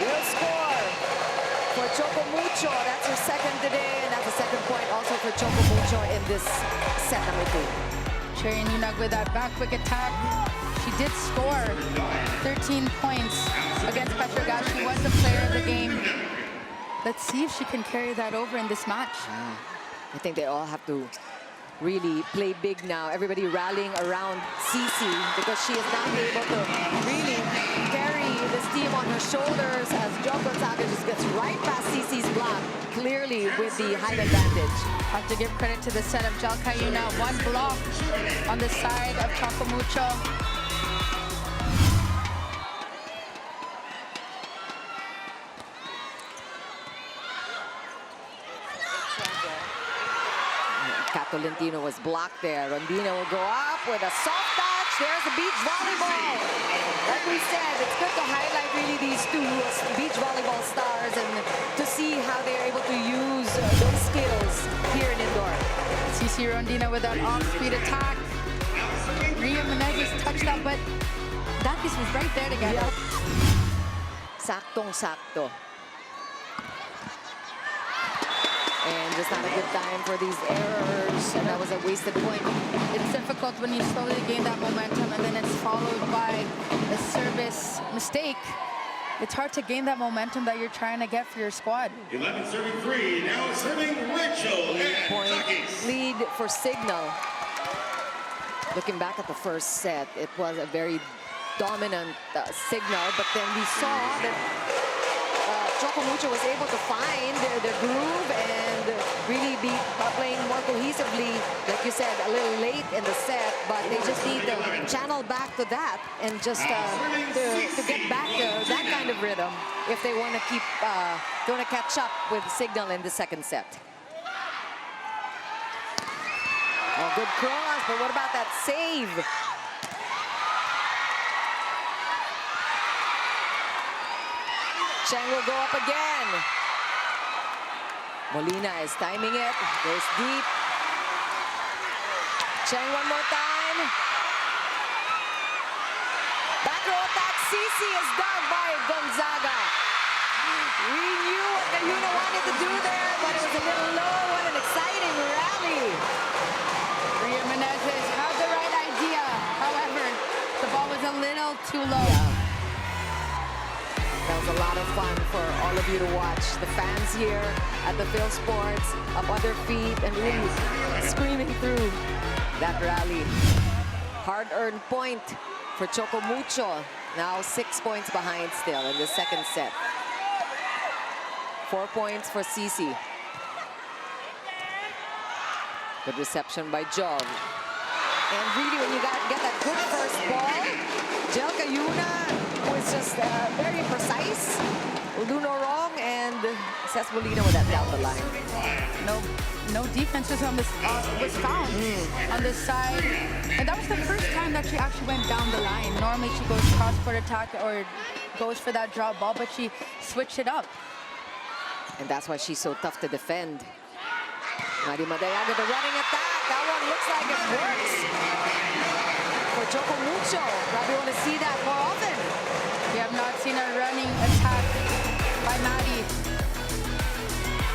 will score for Choco Mucho. That's her second today, and that's the second point also for Choco Mucho in this set number 2. Cherry Nunag with that back quick attack. She did score 13 points against Petrogas. She was the player of the game. Let's see if she can carry that over in this match. I think they all have to really play big now. Everybody rallying around Cici because she is not able to really carry this team on her shoulders as Joe Gonzaga just gets right past Cici's block, clearly with the height advantage. Have to give credit to the set of Jelka Yuna. One block on the side of Choco Mucho. Tolentino was blocked there. Rondina will go up with a soft touch. There's the beach volleyball. Like we said, it's good to highlight really these two beach volleyball stars and to see how they're able to use those skills here in indoor. Cici Rondina with that off-speed attack. Ria Menezes touched that, but Dakis was right there to get Yep. up. Saktong-sakto. And just not a good time for these errors, and that was a wasted point. It's difficult when you slowly gain that momentum and then it's followed by a service mistake. It's hard to gain that momentum that you're trying to get for your squad. 11 serving 3, now serving Rachel and 8-point Takis. lead for Cignal. Looking back at the first set, it was a very dominant Cignal, but then we saw that Choco Mucho was able to find their groove and really be playing more cohesively, like you said, a little late in the set, but they just need to channel back to that and just to get back to that kind of rhythm if they want to keep, they want to catch up with Cignal in the second set. Oh, good cross, but what about that save? Cheng will go up again. Molina is timing it, goes deep. Cheng one more time. Back row attack, Cici is done by Gonzaga. We knew what Cayuna wanted to do there, but it was a little low. What an exciting rally. Ria Menezes had the right idea. However, the ball was a little too low. Yeah. That was a lot of fun for all of you to watch. The fans here at the Phil Sports up on their feet and really screaming through that rally. Hard-earned point for Choco Mucho. Now 6 points behind still in the second set. 4 points for Cici. Good reception by Jog. And really, when you get that good first ball, Jelka Yuna was just very precise, will do no wrong, and Cesc Molina with that down the line. No defense was was found on this side, and that was the first time that she actually went down the line. Normally she goes cross-court attack or goes for that drop ball, but she switched it up. And that's why she's so tough to defend. Mari Madayaga, the running attack. That one looks like it works for Choco Mucho. Probably want to see that more often. We have not seen a running attack by Maddie.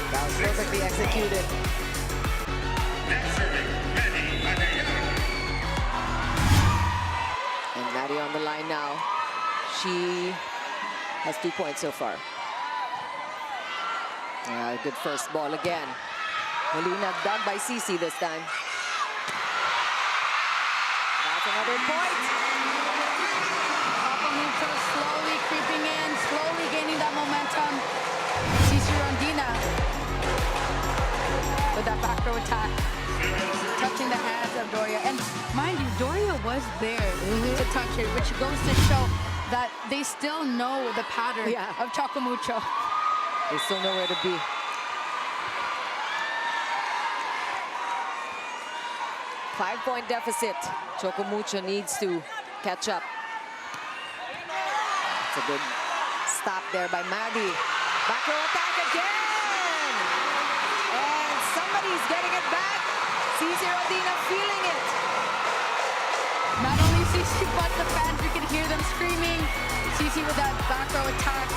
That was perfectly executed. Next serving, Manny Madayaga. And Maddie on the line now. She has 2 points so far. Good first ball again. Molina dug by Cici this time. That's another point. Choco Mucho slowly creeping in, slowly gaining that momentum. Cici Rondina with that back row attack. touching the hands of Doria. And mind you, Doria was there to touch it, which goes to show that they still know the pattern of Choco Mucho. They still know where to be. Five-point deficit. Choco Mucho needs to catch up. It's a good stop there by Maddie. Back row attack again! And somebody's getting it back. Cici Rodina feeling it. Not only Cici, but the fans, you can hear them screaming. Cici with that back row attack.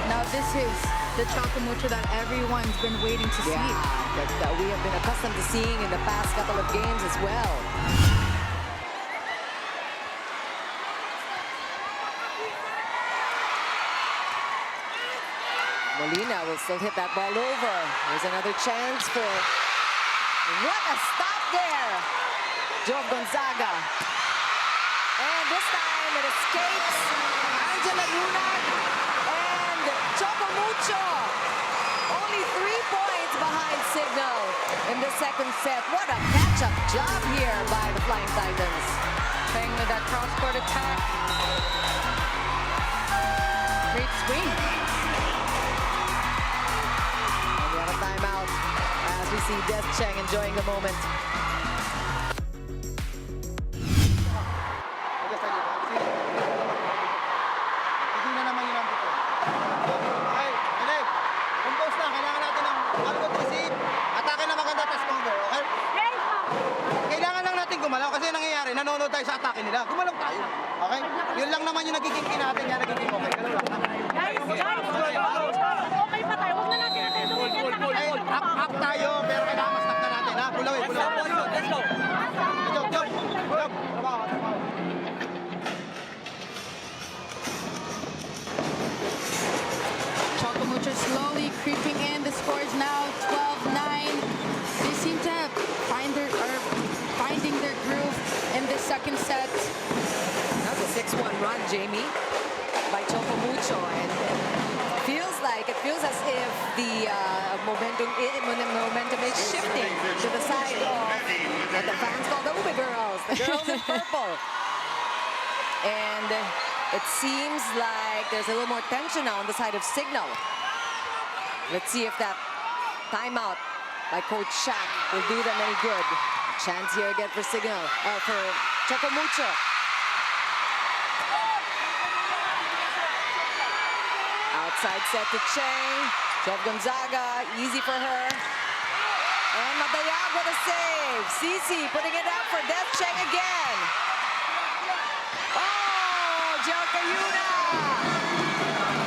Now this is the Choco Mucho that everyone's been waiting to see. That we have been accustomed to seeing in the past couple of games as well. Molina will still hit that ball over. There's another chance for... What a stop there! Joe Gonzaga. And this time it escapes Angela Luna and Choco Mucho. Only 3 points behind Cignal in the second set. What a catch-up job here by the Flying Titans. Playing with that cross-court attack. Great swing. And we have a timeout as we see Des Cheng enjoying the moment. Hindi na naman yun ang dito. Okay, Alec. Compose lang. Kailangan natin ng malgot receive. Atake na maganda, test cover. Okay? Kailangan lang natin gumalaw kasi nangyayari, nanonood tayo sa atake nila. Gumalaw tayo. Okay? Yun lang naman yung nagiging natin. Yan nagiging okay. Ganun lang. Okay pa tayo. Huwag na natin ito. Up tayo, pero kailangan mas na natin. Ha? Bulawin, bulawin. Let's go. Jog, jog. Jog. Trabaho, trabaho. Choco Mucho slowly creeping in. The score is now 12-9. They seem to have finding their groove in the second set. That's a 6-1 run, Jamie, by Choco Mucho, and it feels as if the momentum is shifting to the side of what the fans call the Ube girls, the girls in purple. And it seems like there's a little more tension now on the side of Cignal. Let's see if that timeout by Coach Shaq will do them any good. Chance here again for Cignal, for Choco Mucho. Outside set to Cheng. Job Gonzaga, easy for her. And Madayag with a save. Cici putting it out for Des Cheng again. Oh, Jelka Yuna.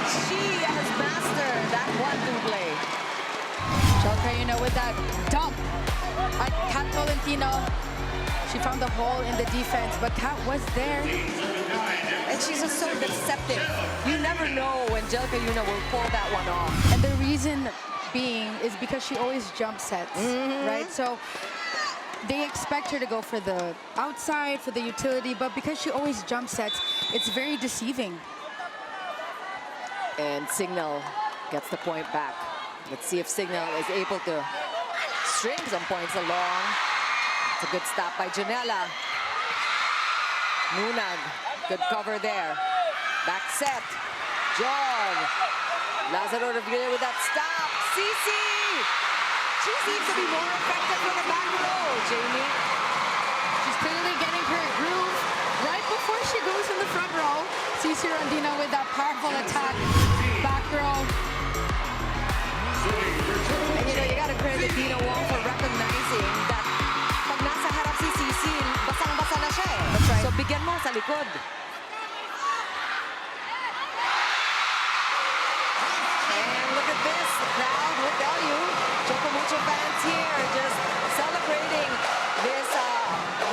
She has mastered that 1-2 play. Jelka Yuna with that dump at Kat Tolentino. She found the hole in the defense, but Kat was there. And she's just so deceptive. You never know when Jelka Yuna will pull that one off. And the reason being is because she always jump sets, right? So they expect her to go for the outside, for the utility, but because she always jump sets, it's very deceiving. And Cignal gets the point back. Let's see if Cignal is able to string some points along. It's a good stop by Janela. Nunag, good cover there. Back set. John. Lazaro Revilla with that stop. Cici! She seems to be more effective from the back row, Jamie. She's clearly getting her groove right before she goes in the front row. Cici Rodina with that powerful attack. Back row. And you know, you gotta credit Dina Wong for recognizing that pag nasa harap si Cici, basang-basa na siya eh. That's right. So bigyan mo sa likod. And look at this. The crowd will tell you. Choco Mucho fans here just celebrating this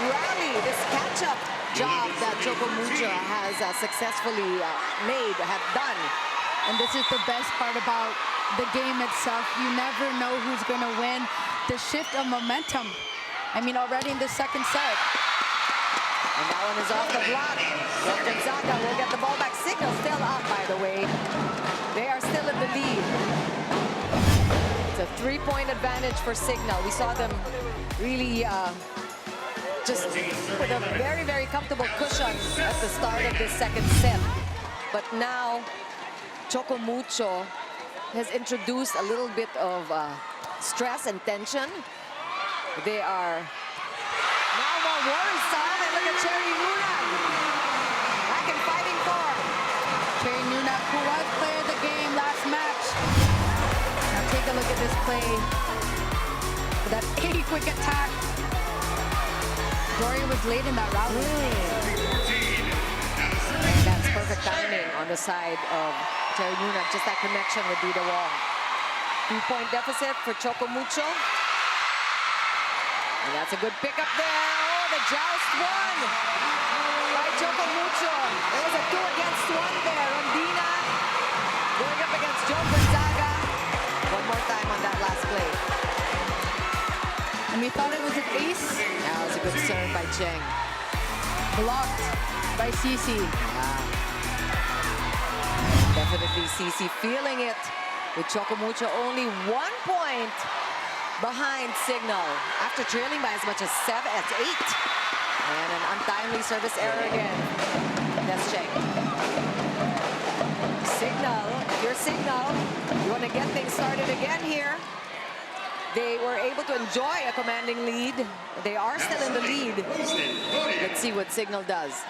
rally, this catch-up job that Choco Mucho has successfully have done. And this is the best part about the game itself. You never know who's going to win. The shift of momentum. I mean, already in the second set. And that one is off the block. Gonzaga will get the ball back. Cignal still up, by the way. They are still in the lead. It's a 3-point advantage for Cignal. We saw them really just with a very, very comfortable cushion at the start of this second set. But now, Choco Mucho has introduced a little bit of stress and tension. They are now more worrisome. And look at Cherry Nunag back and fighting for. Cherry Nunag, who was player of the game last match. Now take a look at this play. That 80 quick attack. Doria was late in that rally. And that's perfect timing on the side of Cherry Nunag. Just that connection with Dina Wong. 2-point deficit for Choco Mucho. And that's a good pickup there. Oh, the joust won by Choco Mucho. There was a 2 against 1 there. Rondina going up against Joe Gonzaga. One more time on that last play. And we thought it was an ace. That was a good serve by Cheng. Blocked by Cici. Definitely Cici feeling it with Choco Mucho only 1 point behind Cignal after trailing by as much as 8. And an untimely service error again. That's Cheng. Cignal, if you're Cignal, you want to get things started again here. They were able to enjoy a commanding lead. They are still in the lead. Let's see what Cignal does.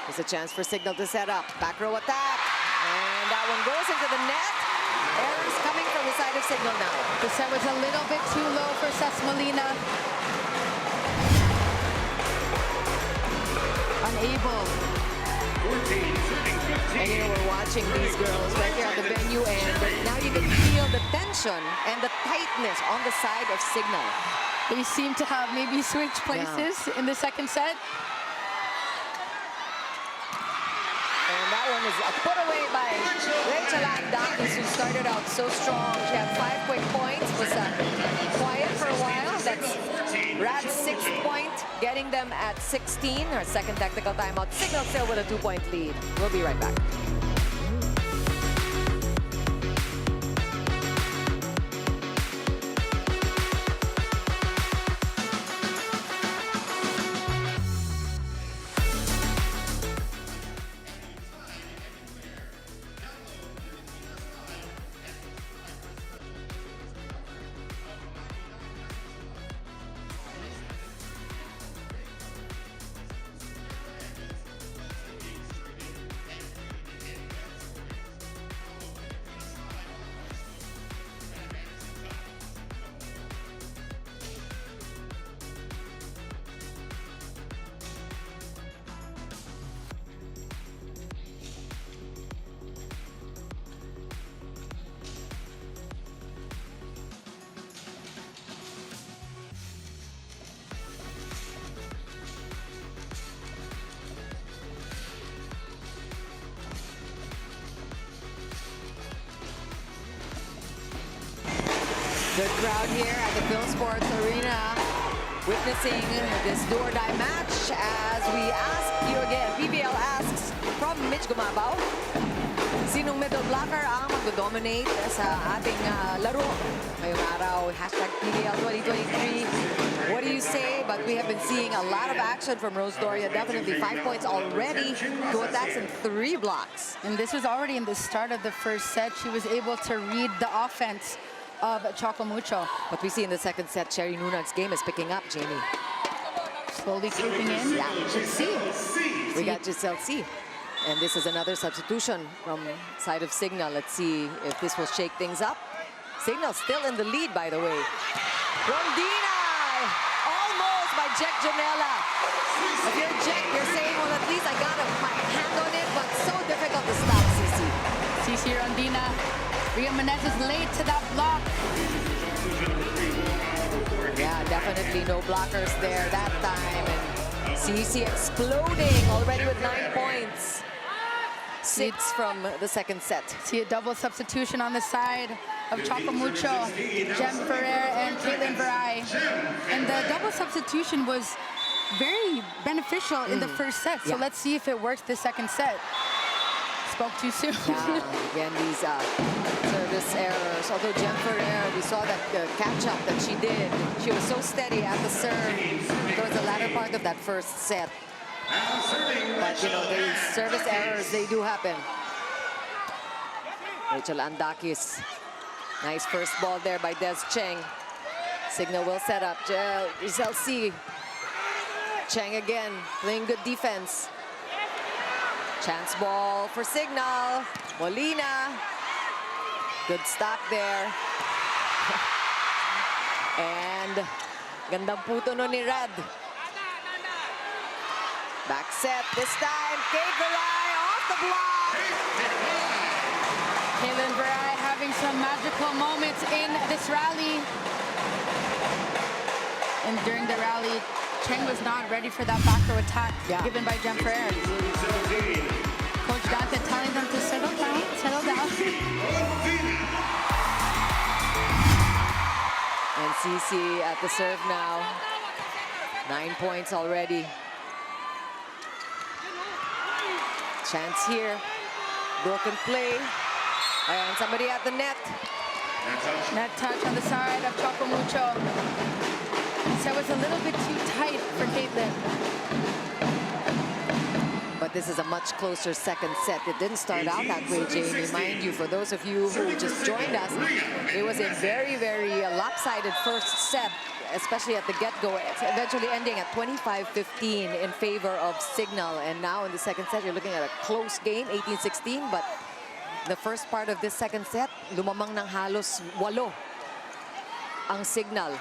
There's a chance for Cignal to set up. Back row attack. And that one goes into the net. Errors coming from the side of Cignal now. The set was a little bit too low for Sesmalina. Unable. And you know, we're watching these girls right here at the venue, and now you can feel the tension and the tightness on the side of Cignal. They seem to have maybe switched places in the second set. And that one is put away by Rachel Andakis, who started out so strong. She had 5 quick points, was quiet for a while. That's Rad's 6th point, getting them at 16. Our second technical timeout. Cignal still with a 2-point lead. We'll be right back. Good crowd here at the Phil Sports Arena, witnessing this do-or-die match as we ask you again. PVL asks from Mitch Gumabaw, sinong middle blocker ang mag-dominate sa ating laro ngayong araw? Hashtag PVL 2023. What do you say? But we have been seeing a lot of action from Rose Doria. Definitely 5 points already, 2 attacks and 3 blocks. And this was already in the start of the first set. She was able to read the offense of Choco Mucho. But we see in the second set, Cherry Nunag's game is picking up, Jamie. Slowly creeping in. Yeah. Let's see. We got Giselle C. And this is another substitution from side of Cignal. Let's see if this will shake things up. Cignal still in the lead, by the way. Rondina! Almost by Jack Janela. If you're Jack, you're saying, well, at least I got my hand on it, but so difficult to stop, Cici. Cici Rondina. Ria Menezes late to that block. Yeah, definitely no blockers there that time. And Cici exploding already with 9 points. 6 from the second set. See a double substitution on the side of Choco Mucho, Jem Ferrer and Caitlin Verai. And the double substitution was very beneficial in the first set. So Yeah. let's see if it works the second set. Spoke too soon. Yeah, again, these service errors. Although Jem Ferrer, we saw that catch-up that she did. She was so steady at the serve towards the latter part of that first set. But, you know, these service errors, they do happen. Rachel Andakis. Nice first ball there by Des Cheng. Cignal will set up. Giselle C. Cheng again, playing good defense. Chance ball for Cignal. Molina. Good stop there. And gandang puto no ni Red. Back set this time. Kate Verai off the block. Caitlin Verai having some magical moments in this rally. And during the rally, Cheng was not ready for that back row attack given by Jem Ferrer. Coach Dante telling them to settle down, settle down. And Cici at the serve now. 9 points already. Chance here. Broken play. And somebody at the net. Net touch on the side of Choco Mucho. So it was a little bit too tight for Caitlin. But this is a much closer second set. It didn't start out that way, Jamie. Mind you, for those of you who just joined us, it was a very, very lopsided first set, especially at the get-go, eventually ending at 25-15 in favor of Cignal. And now in the second set, you're looking at a close game, 18-16. But the first part of this second set, lumamang ng halos 8 ang Cignal.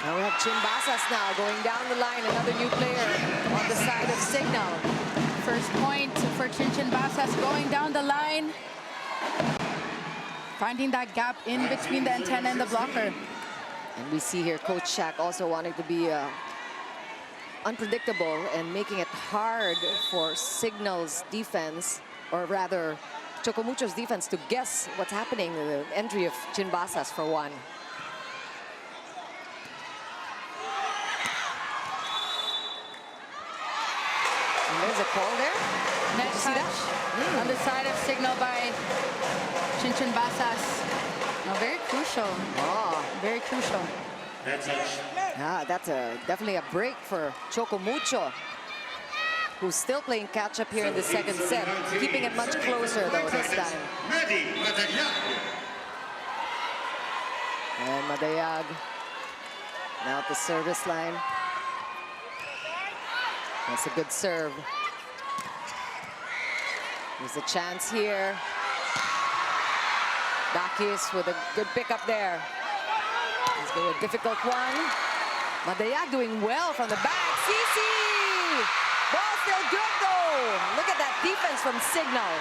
Now we have Chimbasas now going down the line, another new player on the side of Cignal. First point for Chimbasas going down the line. Finding that gap in between the antenna and the blocker. And we see here Coach Shaq also wanting to be unpredictable and making it hard for Cignal's defense, or rather Choco Mucho's defense, to guess what's happening with the entry of Chimbasas for one. And there's a call there. Net See that? touch on the side of Cignal by Chimbasas. Now very crucial. Oh, Very crucial. yeah, that's definitely a break for Choco Mucho, who's still playing catch-up here in the second set, keeping it much closer though this time. And Madayag now at the service line. That's a good serve. There's a chance here. Dakis with a good pickup there. It's going to be a difficult one. Madayag doing well from the back. Cici! Ball still good though. Look at that defense from Cignal.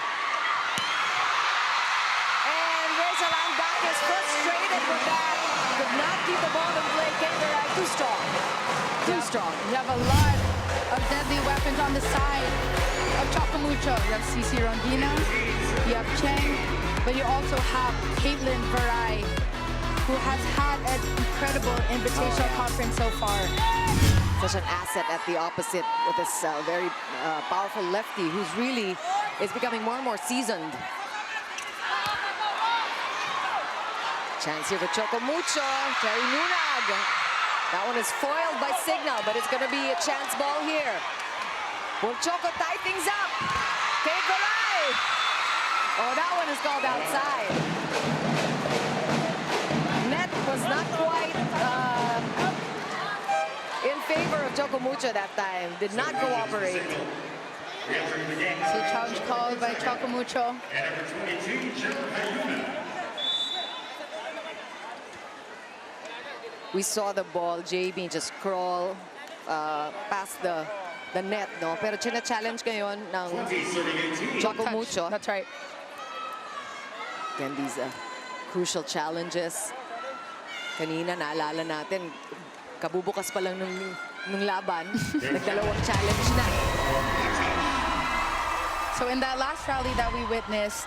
And Rachel Andakis frustrated with that. Could not keep the ball in play. Kate too strong. Too strong. You have a lot of deadly weapons on the side of Choco Mucho. You have Cici Rondina, you have Cheng, but you also have Caitlin Verai, who has had an incredible invitational conference so far. Such an asset at the opposite with this very powerful lefty who's really is becoming more and more seasoned. Chance here for Choco Mucho. Terry Nunag. That one is foiled by Cignal, but it's going to be a chance ball here. Will Choco tie things up? Kate Verai. Oh, that one is called outside. Net was not quite in favor of Choco Mucho that time. Did not cooperate. So challenge called by Choco Mucho. We saw the ball, JB, just crawl past the net, no? Pero china-challenge ngayon ng Choco Touch. Mucho. That's right. Again, these crucial challenges. Kanina, naalala natin, kabubukas pa lang nung laban, nagdalawang challenge na. So in that last rally that we witnessed,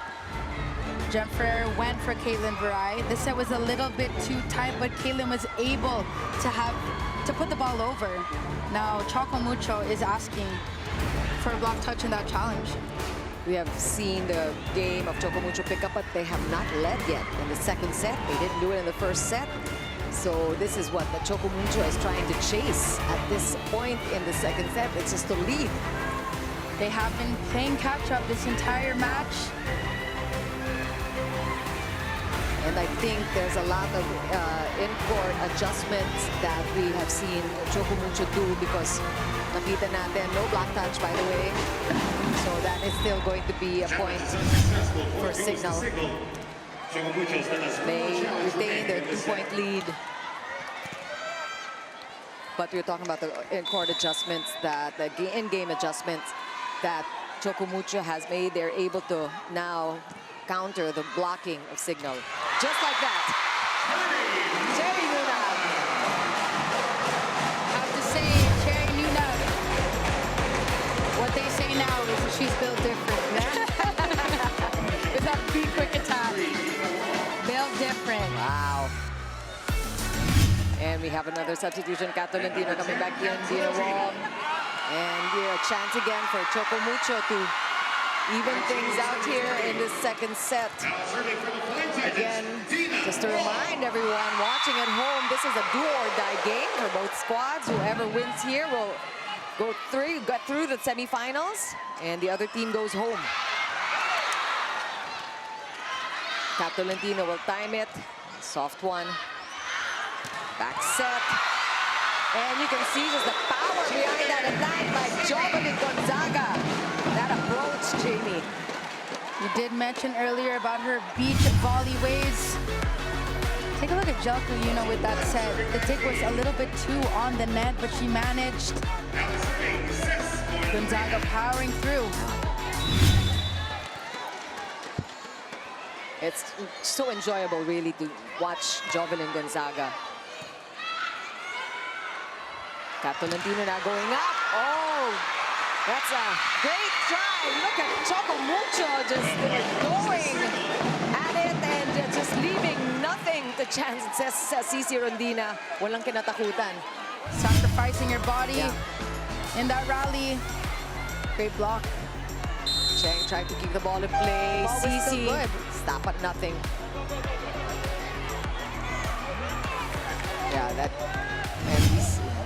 Jem Ferrer went for Caitlin Varai. This set was a little bit too tight, but Caitlin was able to put the ball over. Now Choco Mucho is asking for a block touch in that challenge. We have seen the game of Choco Mucho pick up, but they have not led yet in the second set. They didn't do it in the first set. So this is what the Choco Mucho is trying to chase at this point in the second set. It's just to lead. They have been playing catch-up this entire match. And I think there's a lot of in-court adjustments that we have seen Choco Mucho do because nakita natin, no block touch, by the way. So that is still going to be a point for Cignal. They retain their 2-point lead. But we're talking about the in-court adjustments, that the in-game adjustments that Choco Mucho has made. They're able to now counter the blocking of Cignal. Just like that. Cherry Nuna. Have to say, Cherry Nuna, what they say now is that she's built different. With that big quick attack. Built different. Wow. And we have another substitution. Catolentino coming back in. Dina Wong. And a chance again for Choco Mucho to even things out here in the second set. Again, just to remind everyone watching at home, this is a do-or-die game for both squads. Whoever wins here will get through the semifinals, and the other team goes home. Catolentino will time it. Soft one. Back set. And you can see just the power behind that attack by Jovelyn Gonzaga. That approach, Jamie. You did mention earlier about her beach volley ways. Take a look at Jelka, with that set. The tick was a little bit too on the net, but she managed. Gonzaga powering through. It's so enjoyable, really, to watch Jovelyn Gonzaga. Catolentino now going up. Oh, that's a great try. Look at Choco Mucho just going at it and just leaving nothing to chance. It says Cici Rondina, walang kinatakutan. Sacrificing your body in that rally. Great block. Cheng tried to keep the ball in play. Ball was still Cici, good. stop at nothing. Yeah, that. And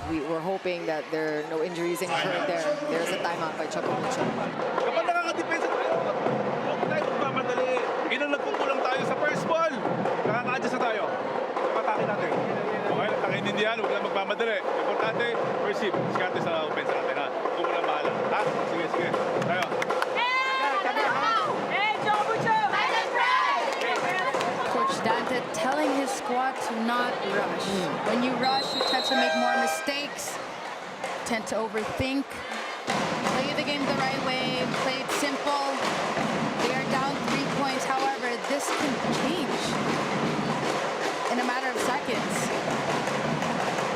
we were hoping that there are no injuries incurred there. There's a timeout by Choco Mucho. Kapag nakakadepensa tayo, huwag tayo magmamadali. Yun ang nagkukulang tayo sa first ball. Nakaka-adjust na tayo. Kapatake natin. Okay, nakaintindihan, huwag lang magmamadali. Importante, first hit. Diskarte sa offense natin, ha? Huwag mo lang bahala. Ha? Sige, sige. Tayo. Coach Dante telling his squad to not rush. When you rush, you tend to make more mistakes, tend to overthink. Play the game the right way, play it simple. They are down 3 points. However, this can change in a matter of seconds.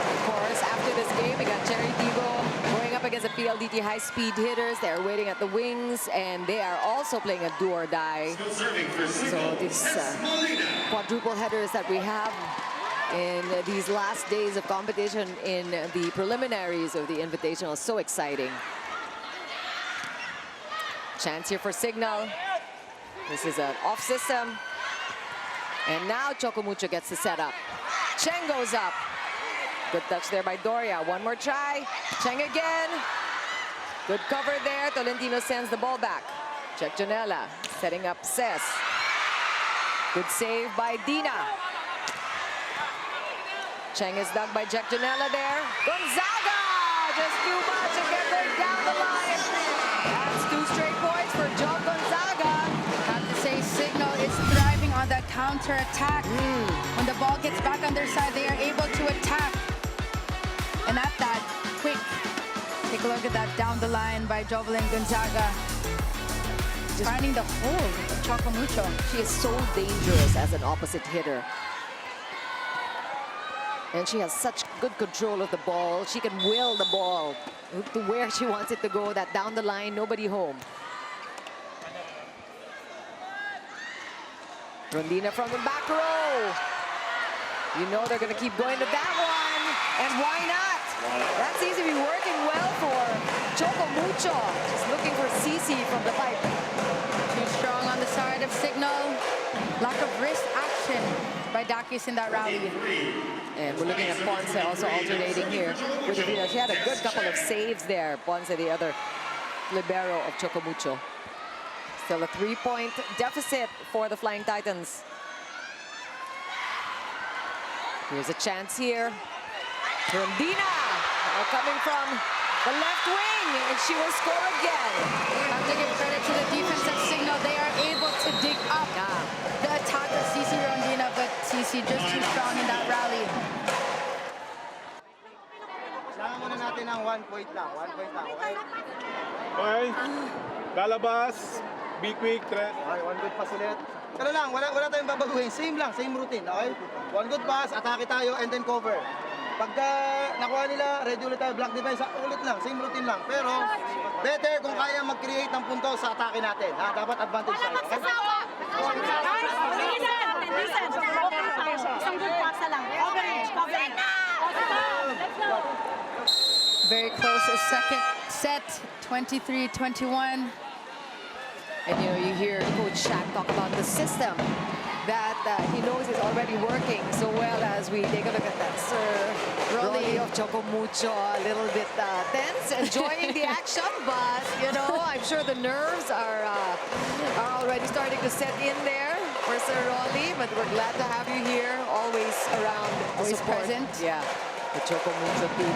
Of course, after this game, we got Cherry Digo going up against the PLDT high-speed hitters. They're waiting at the wings, and they are also playing a do-or-die. So these quadruple headers that we have in these last days of competition in the preliminaries of the Invitational, so exciting. Chance here for Cignal. This is an off system. And now Choco Mucho gets the setup. Cheng goes up. Good touch there by Doria. One more try. Cheng again. Good cover there. Tolentino sends the ball back. Check Janela. Setting up Cess. Good save by Dina. Cheng is dug by Jack Janela there. Gonzaga! Just too much and get her down the line. That's 2 straight points for John Gonzaga. Have to say, Cignal is thriving on that counter-attack. When the ball gets back on their side, they are able to attack. And at that, quick. Take a look at that down the line by Jovelyn Gonzaga. Just finding the hole of Choco Mucho. She is so dangerous as an opposite hitter. And she has such good control of the ball. She can will the ball to where she wants it to go. That down the line, nobody home. Rondina from the back row. You know they're going to keep going to that one. And why not? That seems to be working well for Choco Mucho. Just looking for Cici from the pipe. Too strong on the side of Cignal. Lack of wrist action by Dakis in that rally. And we're looking at Ponce also alternating here with Rivera. She had a good couple of saves there. Ponce, the other libero of Choco Mucho. Still a 3-point deficit for the Flying Titans. Here's a chance here. Rondina coming from the left wing, and she will score again. Have to give credit to the defense of Cignal. They are able to dig up the attack of Cici Rondina, but Cici just too strong in that rally. Kailangan muna natin ng 1 point lang. 1 point lang, okay? Okay? Lalabas. Be quick. Okay, 1 good pass ulit. Ano lang, wala tayong babaguhin. Same lang, same routine, okay? 1 good pass, atake tayo, and then cover. Pagka nakuha nila, ready ulit tayo, block defense, ulit lang, same routine lang. Pero, better kung kaya mag-create ng punto sa atake natin. Ha? Dapat advantage tayo. Okay? Isang good pass na lang. Coverage. Let's go. Very close, a second set, 23-21. And you know, you hear Coach Shaq talk about the system that he knows is already working so well. As we take a look at that, Sir Rolly of Choco Mucho, a little bit tense, enjoying the action, but you know, I'm sure the nerves are already starting to set in there for Sir Rolly. But we're glad to have you here, always around, Always support. present. Yeah, the Choco Mucho team.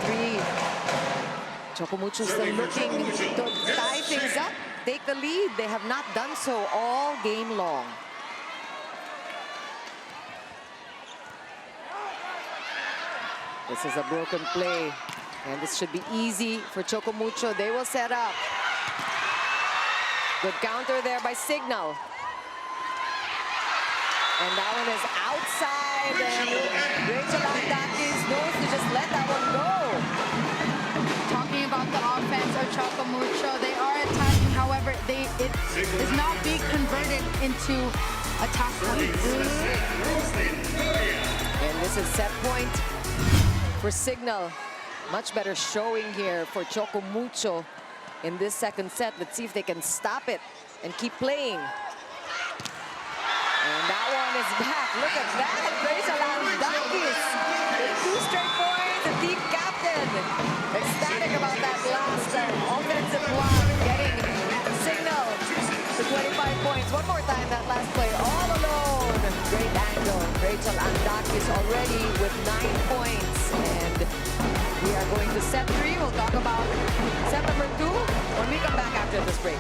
21-23. Choco Mucho still looking to tie things up, take the lead. They have not done so all game long. This is a broken play, and this should be easy for Choco Mucho. They will set up. Good counter there by Cignal. And that one is outside, and Rachel Dakis knows to just let that one go. Talking about the offense of Choco Mucho, they are attacking, however, it is not being converted into attack points. And this is set point for Cignal. Much better showing here for Choco Mucho in this second set. Let's see if they can stop it and keep playing. And that one is back. Look at that. Rachel Dakis with 2 straight points. The team captain ecstatic about that last offensive block, getting Cignal to 25 points. One more time, that last play all alone. Great angle. Rachel Dakis already with 9 points. And we are going to set 3. We'll talk about set number 2 when we come back after this break.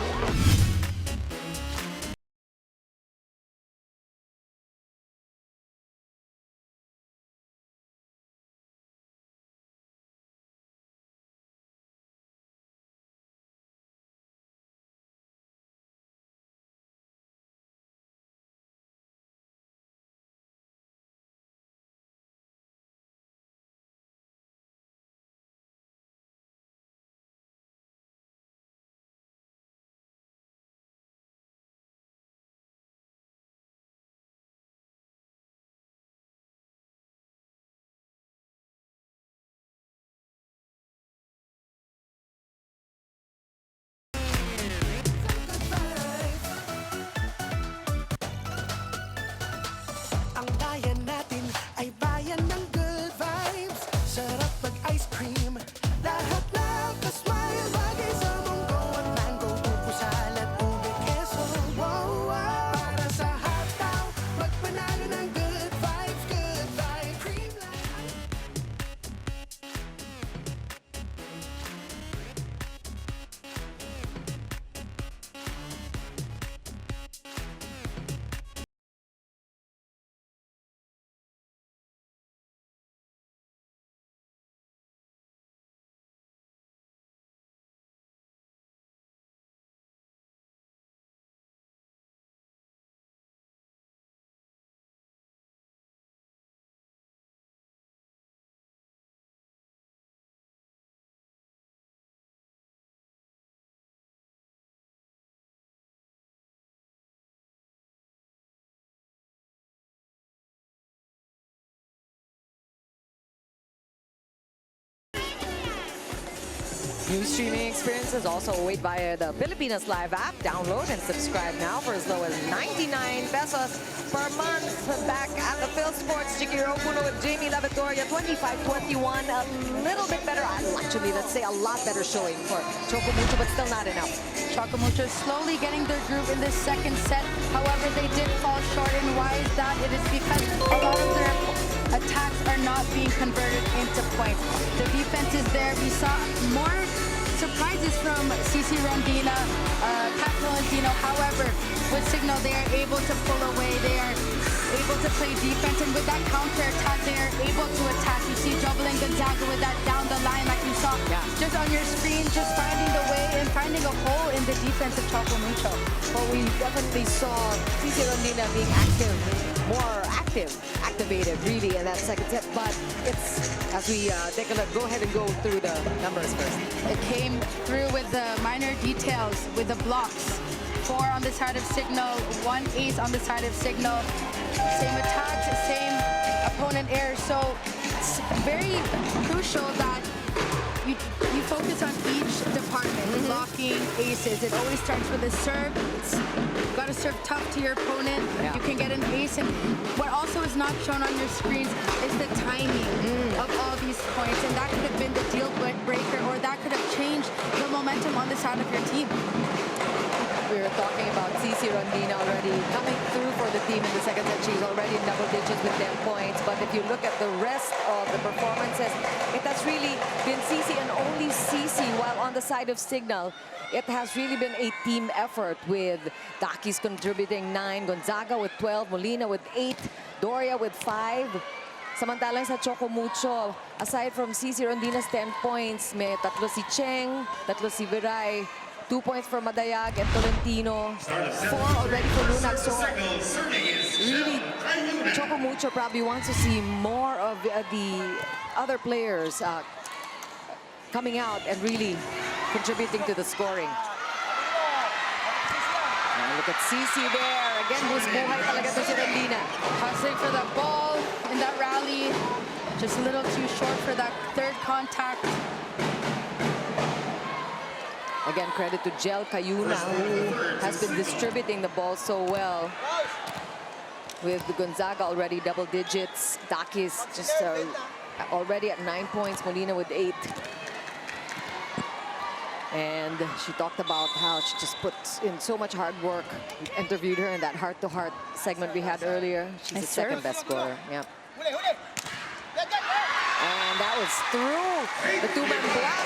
New streaming experiences also await via the Pilipinas Live app. Download and subscribe now for as low as 99 pesos per month. Back at the Phil Sports, Chikiro Puno with Jamie La Victoria, 25-21. A little bit better, actually, let's say a lot better showing for Choco Mucho, but still not enough. Choco Mucho slowly getting their groove in this second set. However, they did fall short. And why is that? It is because a lot of their attacks are not being converted into points. The defense is there. We saw more surprises from CC Rondina, Pat Valentino. However, with Cignal, they are able to pull away. They are able to play defense, and with that counter attack, they are able to attack. You see Jovelyn Gonzaga with that down the line, like you saw just on your screen, just finding the way and finding a hole in the defense of Choco Mucho. Well, we definitely saw CC Rondina being activated really in that second set, but it's, as we take a look, go ahead and go through the numbers first. It came through with the minor details, with the blocks. 4 on the side of Cignal, 1 ace on the side of Cignal. Same attacks, same opponent air. So it's very crucial that you focus on each department. Blocking, aces. It always starts with a serve. You've got to serve tough to your opponent. You can get an ace. And what also is not shown on your screens is the timing of all these points. And that could have been the deal breaker, or that could have changed the momentum on the side of your team. We were talking about CC Rondina already coming through for the team in the second set. She's already in double digits with 10 points. But if you look at the rest of the performances, it has really been CC and only CC, while on the side of Cignal, it has really been a team effort with Dakis contributing 9, Gonzaga with 12, Molina with 8, Doria with 5. Samantalang sa Choco Mucho, aside from CC Rondina's 10 points, may tatlo si Cheng, tatlo si Viray, 2 points for Madayag and Tolentino, 4 already for Lunag. So really, Choco Mucho probably wants to see more of the other players coming out and really contributing to the scoring. Now look at CC there. Again, who's buhay talaga to si Rondina. Hustling for the ball in that rally. Just a little too short for that third contact. Again, credit to Jel Cayuna, who has been distributing the ball so well. With Gonzaga already double digits. Dakis just already at 9 points. Molina with 8. And she talked about how she just put in so much hard work. We interviewed her in that heart-to-heart segment we had earlier. She's the second best scorer. Yeah. And that was through the two-man block.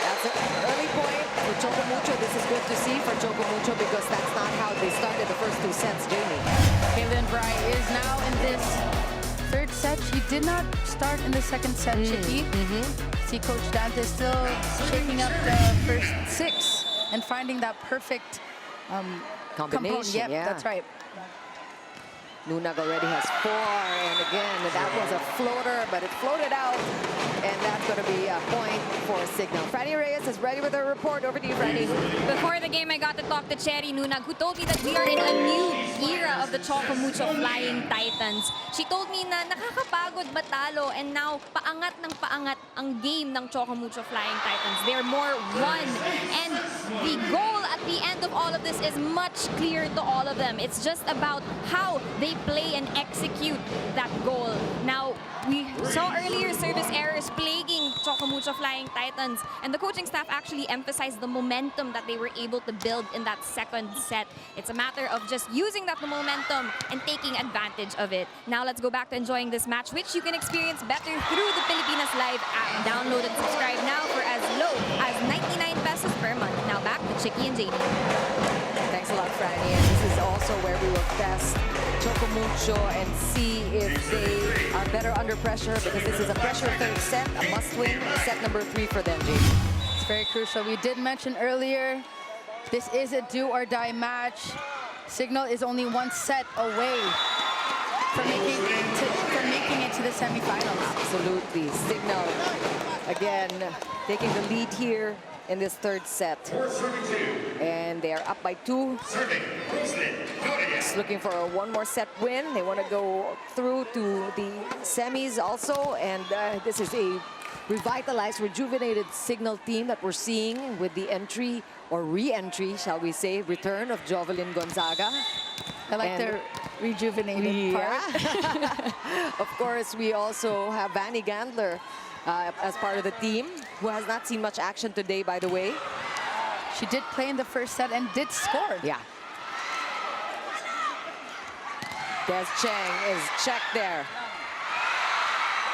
That's an early point for Choco Mucho. This is good to see for Choco Mucho because that's not how they started the first 2 sets, Jamie. Kaylin Bry is now in this third set. She did not start in the second set, Chicky. See Coach Dante still shaking up the first 6 and finding that perfect combination. Yep, that's right. Lunag already has 4, and again, that was a floater, but it floated out, and that's going to be a point for Cignal. Franny Reyes is ready with her report. Over to you, Franny. Before the game, I got to talk to Cherry Nunag, who told me that we are in a new era of the Choco Mucho Flying Titans. She told me na nakakapagod matalo, and now paangat ng paangat ang game ng Choco Mucho Flying Titans. They're more run, and the goal at the end of all of this is much clearer to all of them. It's just about how they play and execute that goal. Now, we saw earlier service errors plaguing Choco Mucho Flying Titans, and the coaching staff actually emphasized the momentum that they were able to build in that second set. It's a matter of just using that momentum and taking advantage of it. Now let's go back to enjoying this match, which you can experience better through the Pilipinas Live app. Download and subscribe now for as low as 99 pesos per month. Now back to Chicky and Jamie. Thanks a lot, Franny. And this is also where we will test Choco Mucho and see if they are better under pressure, because this is a pressure third set, a must-win, set number 3 for them, Jamie. It's very crucial. We did mention earlier, this is a do-or-die match. Cignal is only 1 set away from making it to the semifinals. Absolutely. Cignal, again, taking the lead here in this third set. And they are up by 2. Just looking for a 1 more set win. They want to go through to the semis also. And this is a revitalized, rejuvenated Cignal team that we're seeing with the entry or re-entry, shall we say, return of Jovelyn Gonzaga. I like And- the rejuvenated part. Of course, we also have Vanny Gandler as part of the team, who has not seen much action today, by the way. She did play in the first set and did score. Yeah. Des Cheng is checked there.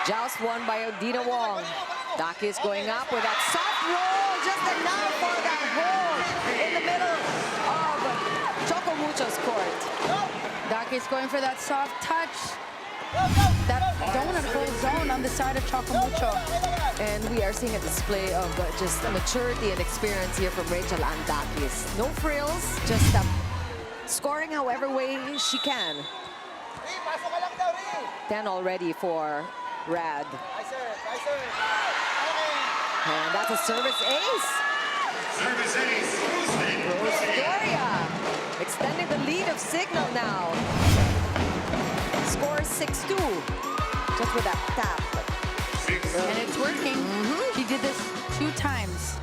Joust won by Dina Wong. Daki is going up with that soft roll, just enough for that hole in the middle of Choco Mucho's court. Daki's going for that soft touch. That donut hole zone on the side of Choco Mucho. And we are seeing a display of just maturity and experience here from Rachel Andakis. No frills, just scoring however way she can. 10 already for Rad. And that's a service ace. Service ace, Rose Gloria extending the lead of Cignal now. Score 6-2. Just with that tap. And it's working. She did this 2 times.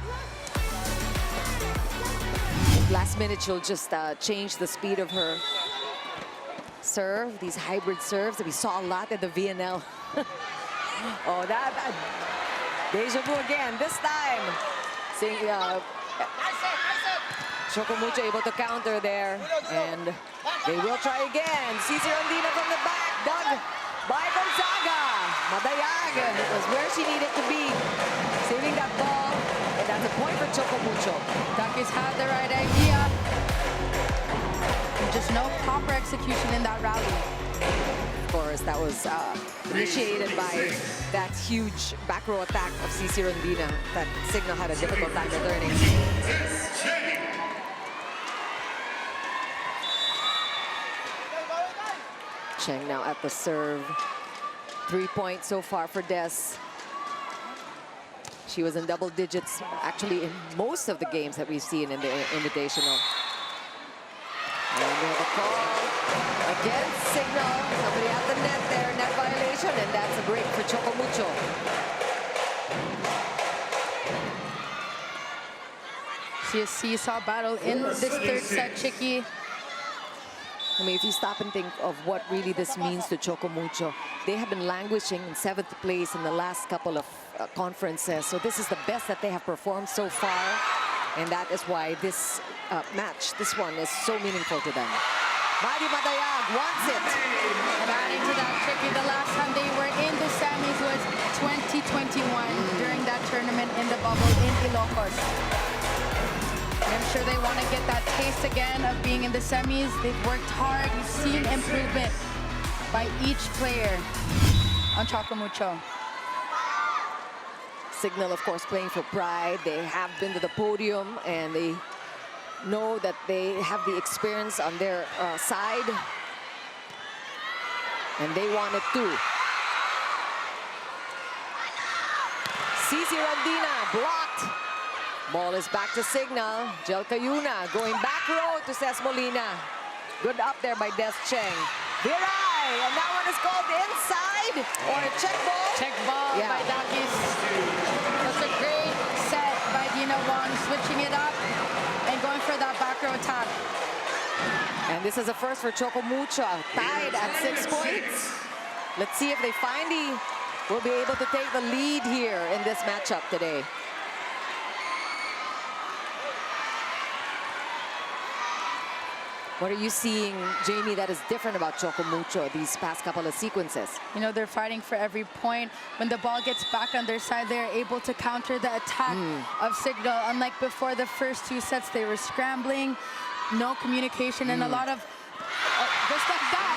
Last minute, she'll just change the speed of her serve. These hybrid serves that we saw a lot at the VNL. Oh, that deja vu again. This time, seeing Choco Mucho able to counter there, and they will try again. Cici Rondina from the back, dug by Gonzaga. Madayag was where she needed to be, saving that ball, and that's a point for Choco Mucho. Daki's had the right idea. Just no proper execution in that rally. Of course, that was initiated by that huge back row attack of Cici Rondina that Cignal had a difficult time returning. Cheng now at the serve. 3 points so far for Des. She was in double digits, actually, in most of the games that we've seen in the Invitational. And we have a call against Cignal. Somebody at the net there, net violation, and that's a break for Choco Mucho. See a seesaw battle in this third set, Chicky. I mean, if you stop and think of what really this means to Choco Mucho, they have been languishing in 7th place in the last couple of conferences. So this is the best that they have performed so far. And that is why this match, this one, is so meaningful to them. Madi Madayag wants it. And adding to that, Chicky, the last time they were in the semis was 2021 during that tournament in the bubble in Ilocos. I'm sure they want to get that taste again of being in the semis. They've worked hard. You've seen improvement by each player on Choco Mucho. Cignal, of course, playing for pride. They have been to the podium, and they know that they have the experience on their side. And they want it too. Cici Rondina blocked. Ball is back to Cignal. Jelka Yuna going back row to Ces Molina. Good up there by Des Cheng. Viray, and that one is called inside, or a check ball. Check ball by Dakis. That's a great set by Dina Wong, switching it up and going for that back row attack. And this is a first for Choco Mucho, tied at 6 points. Let's see if they finally will be able to take the lead here in this matchup today. What are you seeing, Jamie, that is different about Choco Mucho these past couple of sequences? You know, they're fighting for every point. When the ball gets back on their side, they're able to counter the attack of Cignal. Unlike before the first 2 sets, they were scrambling, no communication, and a lot of just like that.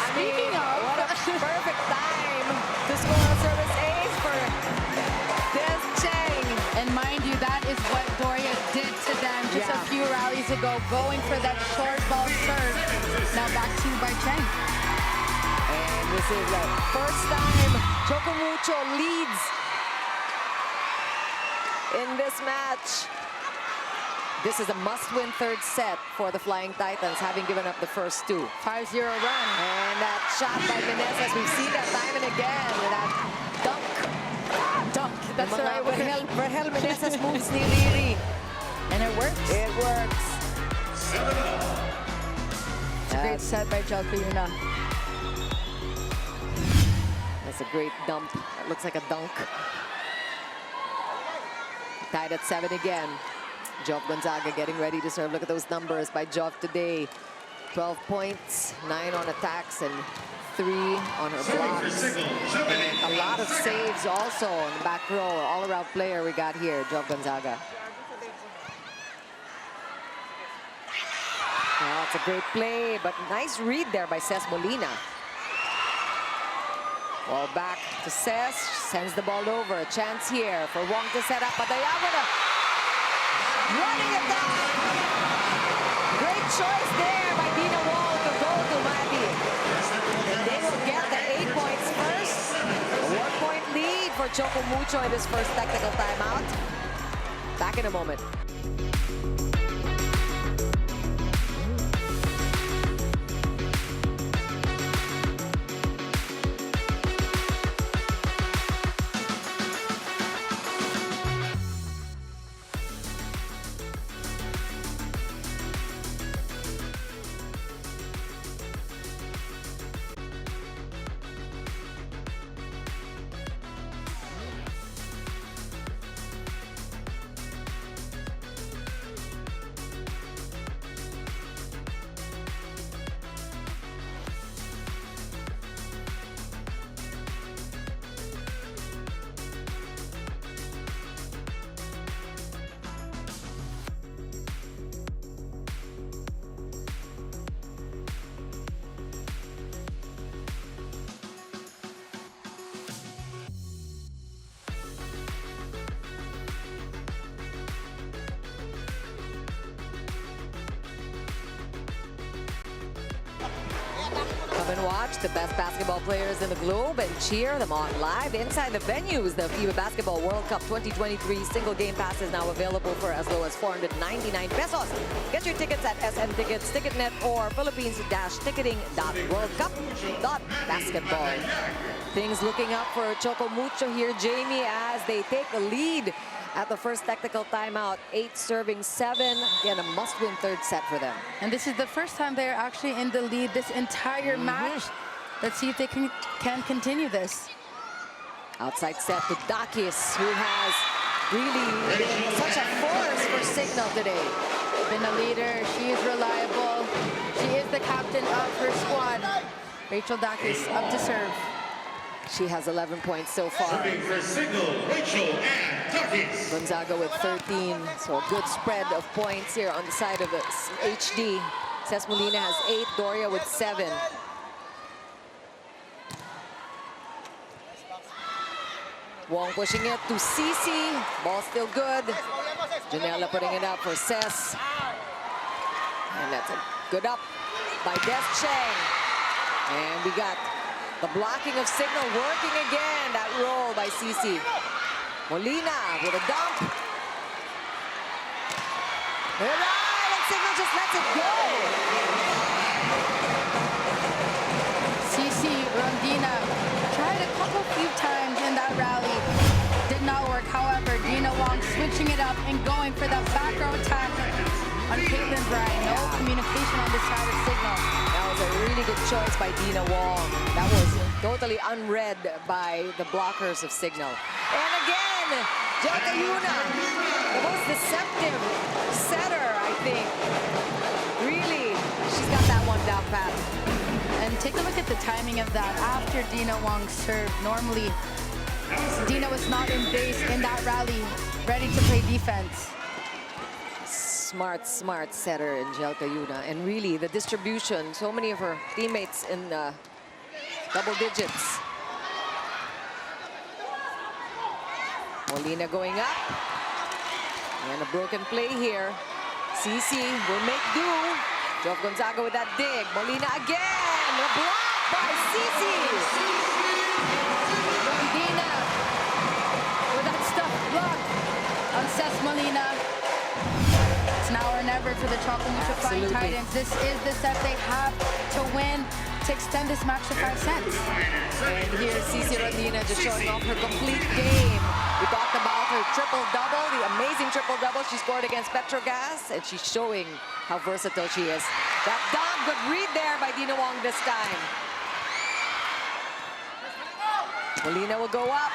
Speaking of, what a perfect time to score a service ace for Des Cheng. and mind you, that is what Doria did to them just a few rallies ago, going for that short ball serve. Now back to by Cheng. And this is the first time Choco Mucho leads in this match. This is a must-win third set for the Flying Titans, having given up the first 2. 5-0 run. And that shot by Meneses. We've seen that time and again with that dunk. Dunk. That's the right word. Vergel Meneses moves ni Riri. And it works. It works. Great set by Jelka Yuna. That's a great dump. That looks like a dunk. Tied at 7 again. Jov Gonzaga getting ready to serve. Look at those numbers by Jov today. 12 points, 9 on attacks, and 3 on her blocks. And a lot of saves also in the back row. All-around player we got here, Jov Gonzaga. Oh, it's a great play, but nice read there by Ces Molina. Ball back to Ces, sends the ball over. A chance here for Wong to set up, but they are gonna running it down. Great choice there by Dina Wong to go to Maddie. And they will get the 8 points first. A 1-point lead for Choco Mucho in this first technical timeout. Back in a moment. Come and watch the best basketball players in the globe and cheer them on live inside the venues. The FIBA Basketball World Cup 2023 single game pass is now available for as low as 499 pesos. Get your tickets at SM Tickets, Ticketnet, or Philippines-ticketing.worldcup.basketball. Things looking up for Choco Mucho here, Jamie, as they take the lead at the first technical timeout. 8 serving 7. Again, a must-win third set for them. And this is the first time they're actually in the lead this entire match. Let's see if they can continue this. Outside set to Dakis, who has really been such a force for Cignal today. Been a leader. She is reliable. She is the captain of her squad. Rachel Dakis up to serve. She has 11 points so far. Serving for Cignal, Rachel and Dakis. Gonzaga with 13, so a good spread of points here on the side of the HD. Ces Molina has 8, Doria with 7. Wong pushing it to Cici. Ball still good. Janela putting it up for Ces. And that's a good up by Des Cheng. And we got the blocking of Cignal working again. That roll by Cici. Molina with a dump. Right, and Cignal just lets it go. Cici Rondina tried a few times in that rally. Did not work. However, Dina Wong switching it up and going for that back row attack on Caitlin Bryan. No communication on this side of Cignal. That was a really good choice by Dina Wong. That was totally unread by the blockers of Cignal. And again, Jelka Yuna, the most deceptive setter, I think. Really, she's got that one down pat. And take a look at the timing of that. After Dina Wong served, normally Dina was not in base in that rally, ready to play defense. Smart setter in Jelka Yuna. And really, the distribution, so many of her teammates in double digits. Molina going up. And a broken play here. Cici will make do. Jov Gonzaga with that dig. Molina again. A block by Cici. Rondina with that stuff block on Ces Molina. It's now or never for the Choco Mucho Flying Absolutely. Titans. This is the set they have to win. to extend this match to 5 sets. And here's Cici Rodina just showing off her complete game. We talked about her triple-double, the amazing triple-double she scored against Petrogas, and she's showing how versatile she is. That dunk, good read there by Dina Wong this time. Molina will go up.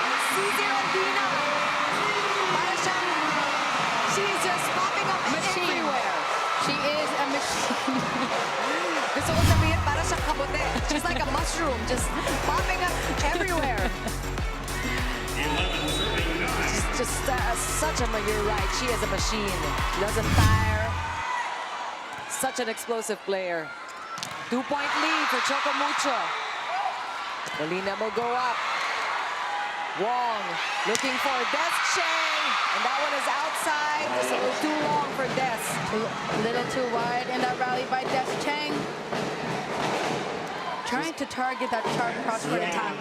And Cici Rodina, she's just popping up everywhere. She is a machine. Gusto ko sabihin, para siyang kabote. She's like a mushroom, just popping up everywhere. She's just such a, you're right, she is a machine. She doesn't tire. Such an explosive player. 2-point lead for Choco Mucho. Molina will go up. Wong looking for Des Cheng, and that one is outside. Just a little too long for Des. A little too wide in that rally by Des Cheng. Trying to target that sharp cross-court attack.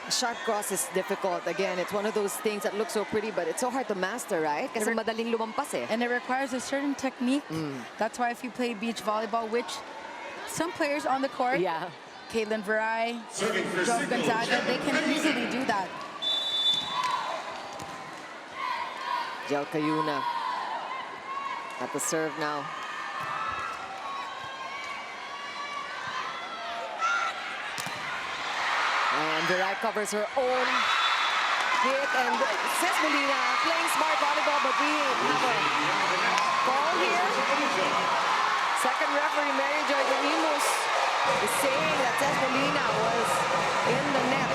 Sharp cross is difficult. Again, it's one of those things that looks so pretty, but it's so hard to master, right? Kasi madaling lumampas eh. And it requires a certain technique. That's why if you play beach volleyball, which some players on the court, Yeah. Caitlin Verai, Joe Gonzaga, they can easily do that. Jel Cayuna at the serve now. And Verai covers her own hit, and says Molina playing smart volleyball, but we have a ball here. Second referee, Mary Joy de Imus, is saying that Tess Molina was in the net.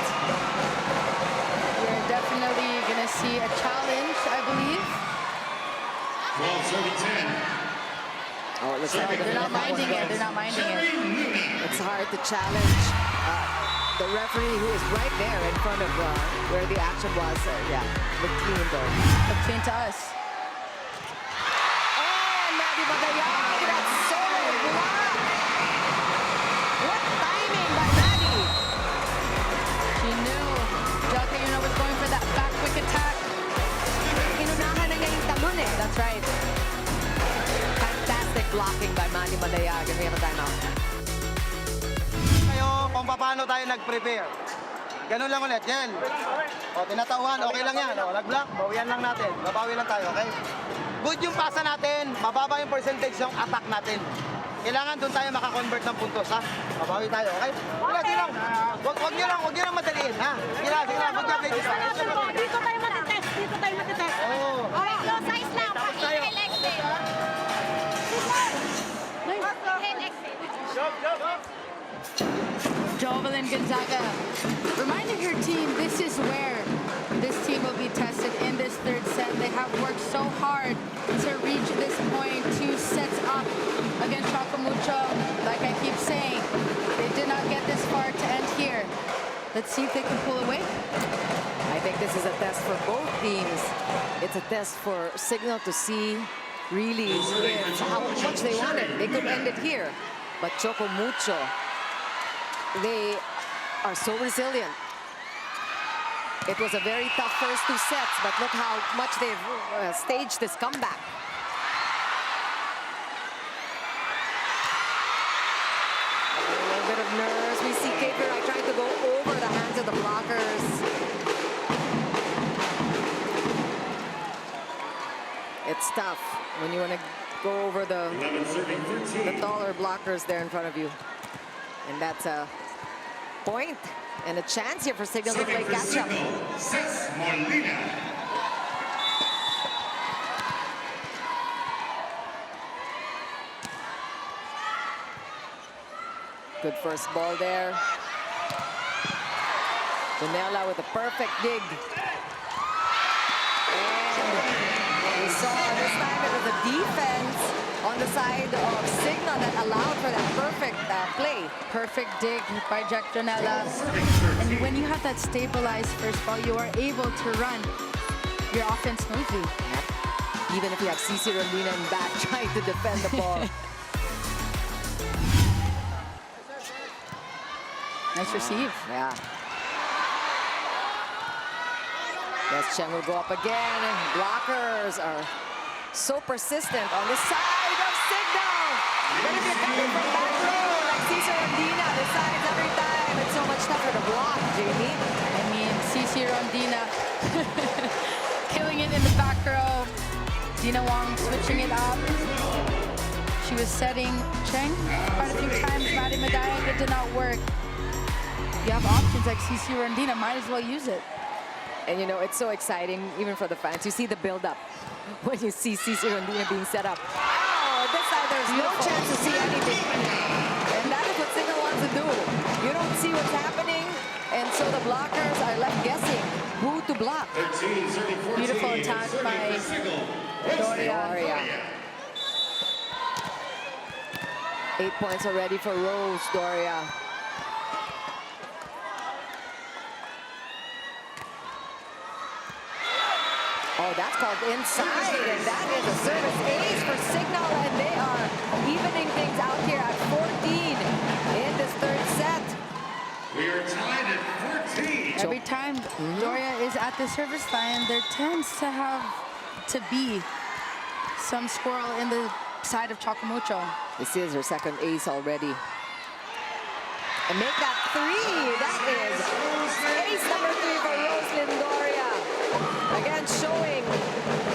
We're definitely going to see a challenge, I believe. 12-10. Oh, it looks like They're not minding it. They're not minding it. it's hard to challenge the referee who is right there in front of where the action was. Yeah, looked clean though. Look clean to us. And Maddie Magayag, that's so blocked. What timing by Maddie? She knew Jel Cayuna was going for that back quick attack. Inunahan na niya yung talon eh. That's right. Fantastic blocking by Maddie Magayag, and we have a timeout. Kayo kung paano tayo nag-prepare. Ganun lang ulit, Jen. O, tinatauhan, okay lang yan. O, nag-block, bawian lang natin. Babawi lang tayo, okay? Good yung pasa natin, mababa yung percentage ng attack natin. Kailangan doon tayo makakonvert ng puntos, ha? Babawi tayo, okay? Sige lang. Huwag nyo lang madaliin, ha? Sige lang. Huwag nyo play this time. Dito tayo matitest. Dito tayo matitest. Oo. Okay, low size lang. Tapos tayo. Inhale, exhale. Inhale, exhale. Jovelyn Gonzaga reminding her team this is where this team will be tested in this third set. They have worked so hard to reach this point, 2 sets up against Choco Mucho. Like I keep saying, they did not get this far to end here. Let's see if they can pull away. I think this is a test for both teams. It's a test for Cignal to see really how much they want it. They could end it here. But Choco Mucho, they are so resilient. It was a very tough first 2 sets, but look how much they've staged this comeback. A little bit of nerves. We see Kate Verai trying to go over the hands of the blockers. It's tough when you want to go over the taller blockers there in front of you. And that's a point and a chance here for Cignal to play catch-up. Good first ball there. Janela with a perfect dig. And we saw this time it was a defense on the side of Cignal that allowed for that perfect play. Perfect dig by Jack Janela. And when you have that stabilized first ball, you are able to run your offense smoothly. Even if you have Cici Rodina in back trying to defend the ball. Nice receive. Yeah. Yes, Chen will go up again. Blockers are so persistent on the side of Cignal. But if you're coming from back row, like Cesar Rondina, the sides every time, it's so much tougher to block, Jamie. I mean, Cici Rondina killing it in the back row. Dina Wong switching it up. She was setting Cheng quite a few times. Maddie Madaya, it did not work. You have options like Cici Rondina, might as well use it. And you know, it's so exciting, even for the fans. You see the build-up when you see Cici Rondina being set up. Oh, this side, there's no chance to see anything. And that is what Cignal wants to do. You don't see what's happening, and so the blockers are left guessing who to block. 13, serving 14. Beautiful attack serving by for Cignal. Doria. 8 points already for Rose Doria. Oh, that's called inside, and that is a service ace for Cignal, and they are evening things out here at 14 in this third set. We are tied at 14. Every time Doria is at the service line, there tends to be some squirrel in the side of Choco Mucho. This is her second ace already. And make that three. That is ace number 3 for Roslyn Doria. Again, showing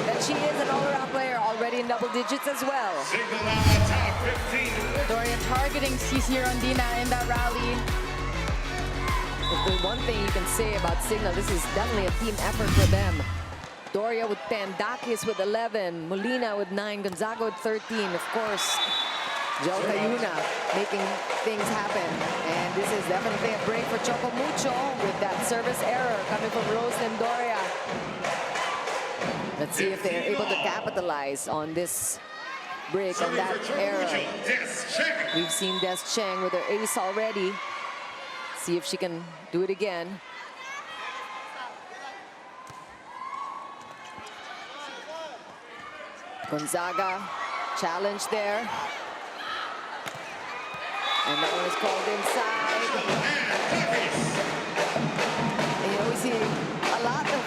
that she is an all-around player, already in double digits as well. Cignal now on top, 15. Doria targeting Cici Rondina in that rally. If there's one thing you can say about Cignal, this is definitely a team effort for them. Doria with 10, Dakis with 11, Molina with 9, Gonzaga with 13. Of course, Jel Cayuna making things happen. And this is definitely a break for Choco Mucho with that service error coming from Roslyn Doria. Let's see if they're able to capitalize on this break, on that error. We've seen Des Cheng with her ace already. See if she can do it again. Gonzaga, challenge there. And that one is called inside. And you always see a lot of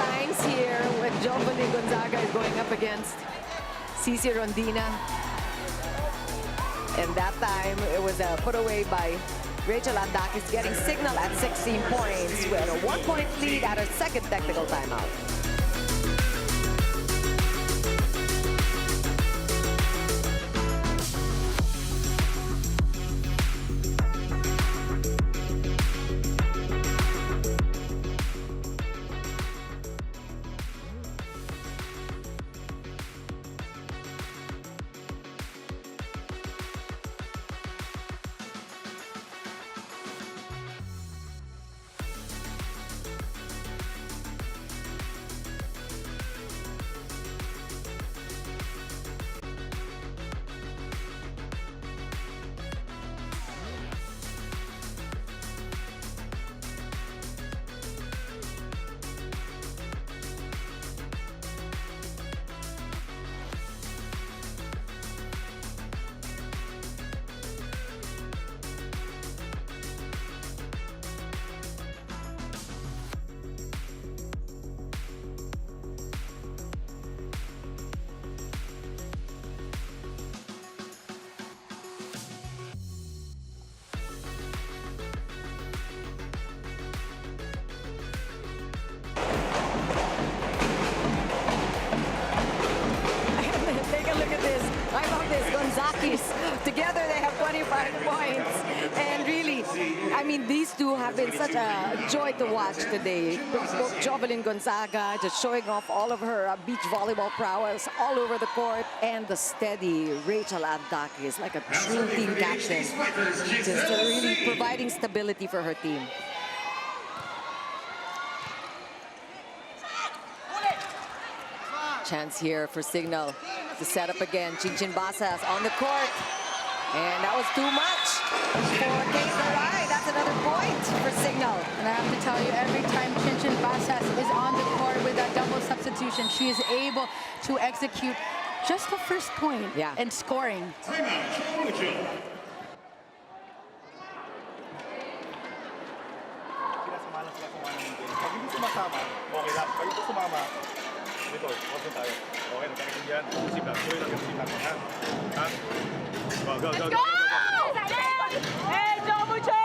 times here when Jovely Gonzaga is going up against Cici Rondina. And that time it was a put away by Rachel Andakis, getting Cignal at 16 points with a 1-point lead at her second technical timeout. Together they have 25 points. And really, I mean, these two have been such a joy to watch today. Both Jovelyn Gonzaga just showing off all of her beach volleyball prowess all over the court, and the steady Rachel Andakis, like a true team captain, just really providing stability for her team. Chance here for Cignal to set up again. Chinchin Basas on the court. And that was too much for Kate Marai. That's another point for Cignal. And I have to tell you, every time Chinchin Basas is on the court with that double substitution, she is able to execute just the first point and scoring. Choco Mucho. Pag hindi sumasama, okay lang. Pag ito sumama, dito, huwag tayo. Okay, nagkakaintindihan. Isip lang. Tuloy lang yung isip natin, ha? Ha? Go! Go! Hey, Choco Mucho!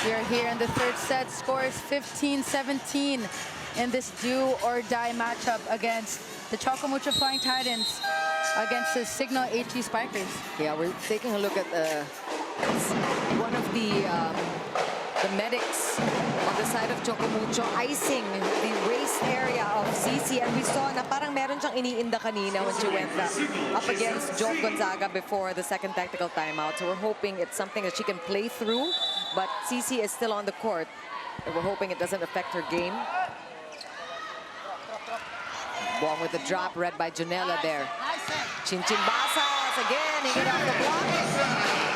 We are here in the third set. Score is 15-17 in this do-or-die matchup against the Choco Mucho Flying Titans against the Cignal HG Spikers. Yeah, we're taking a look at one of the medics on the side of Choco Mucho icing the waist area of CC, and we saw na parang meron siyang iniinda kanina when she went up against Joe Gonzaga before the second tactical timeout. So we're hoping it's something that she can play through, but CC is still on the court, and we're hoping it doesn't affect her game. Wong with the drop, read by Janela there. Chin Basas again, he got off the block.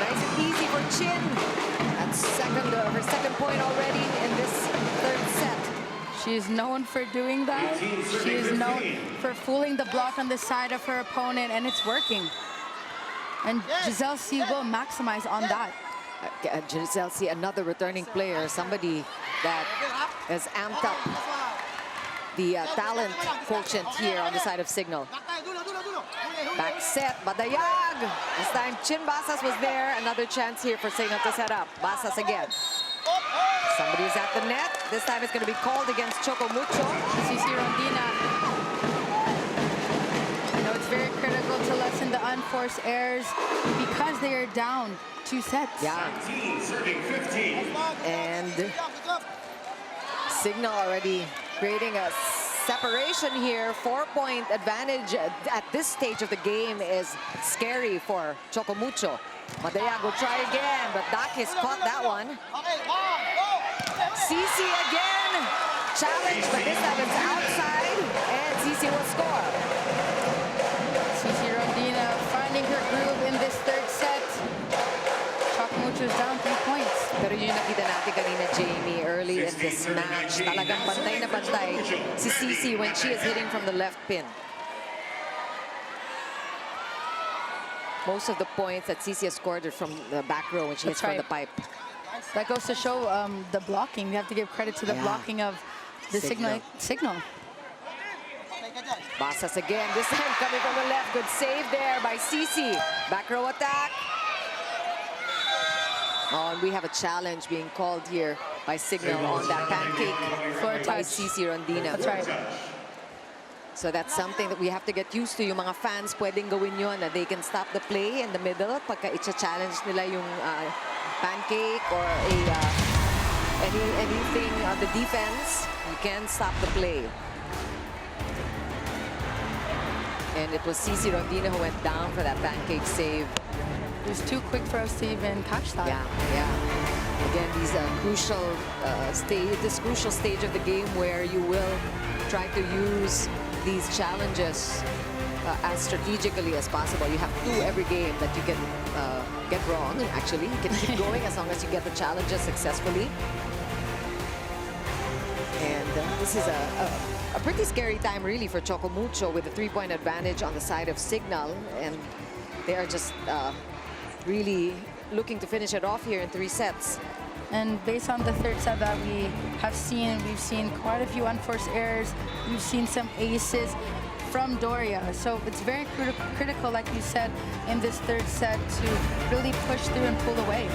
Nice and easy for Chin. That's her second point already in this third set. She is known for doing that. She is known for fooling the block on the side of her opponent, and it's working. And Giselle C will maximize on that. Giselle C, another returning player, somebody that has amped up the talent quotient here on the side of Cignal. Back set, Badayag. This time Chin Basas was there. Another chance here for Cignal to set up. Basas again. Somebody's at the net. This time it's going to be called against Choco Mucho. CC Rondina. I know it's very critical to lessen the unforced errors because they are down 2 sets. Yeah. And Cignal already creating a separation here. 4-point advantage at this stage of the game is scary for Choco Mucho. Madayag will try again, but Dakis caught that one. CC again. Challenge, but this time it's outside, and CC will score. CC Rondina finding her groove in this third set. Choco Mucho is down 3 points. Pero yun yung nakita natin kanina, Jamie, early in this match. Talagang bantay na bantay si CC when she is hitting from the left pin. Most of the points that CC has scored are from the back row when she hits from the pipe. That goes to show the blocking. You have to give credit to the blocking of the Cignal. Basas again, this time coming from the left. Good save there by CC. Back row attack. Oh, and we have a challenge being called here by Cignal on that pancake by CC Rondina. That's right. So that's something that we have to get used to. Yung mga fans pwedeng gawin yun na they can stop the play in the middle pagka i-challenge nila yung pancake or anything on the defense. You can stop the play. And it was CC Rondina who went down for that pancake save. It was too quick for us to even catch that. Yeah. Again, these this crucial stage of the game where you will try to use these challenges as strategically as possible. You have 2 every game that you can get wrong. Actually, you can keep going as long as you get the challenges successfully. And this is a pretty scary time, really, for Choco Mucho with a 3-point advantage on the side of Cignal, and they are just really looking to finish it off here in 3 sets. And based on the third set that we have seen, we've seen quite a few unforced errors. We've seen some aces from Doria. So it's very critical, like you said, in this third set to really push through and pull away.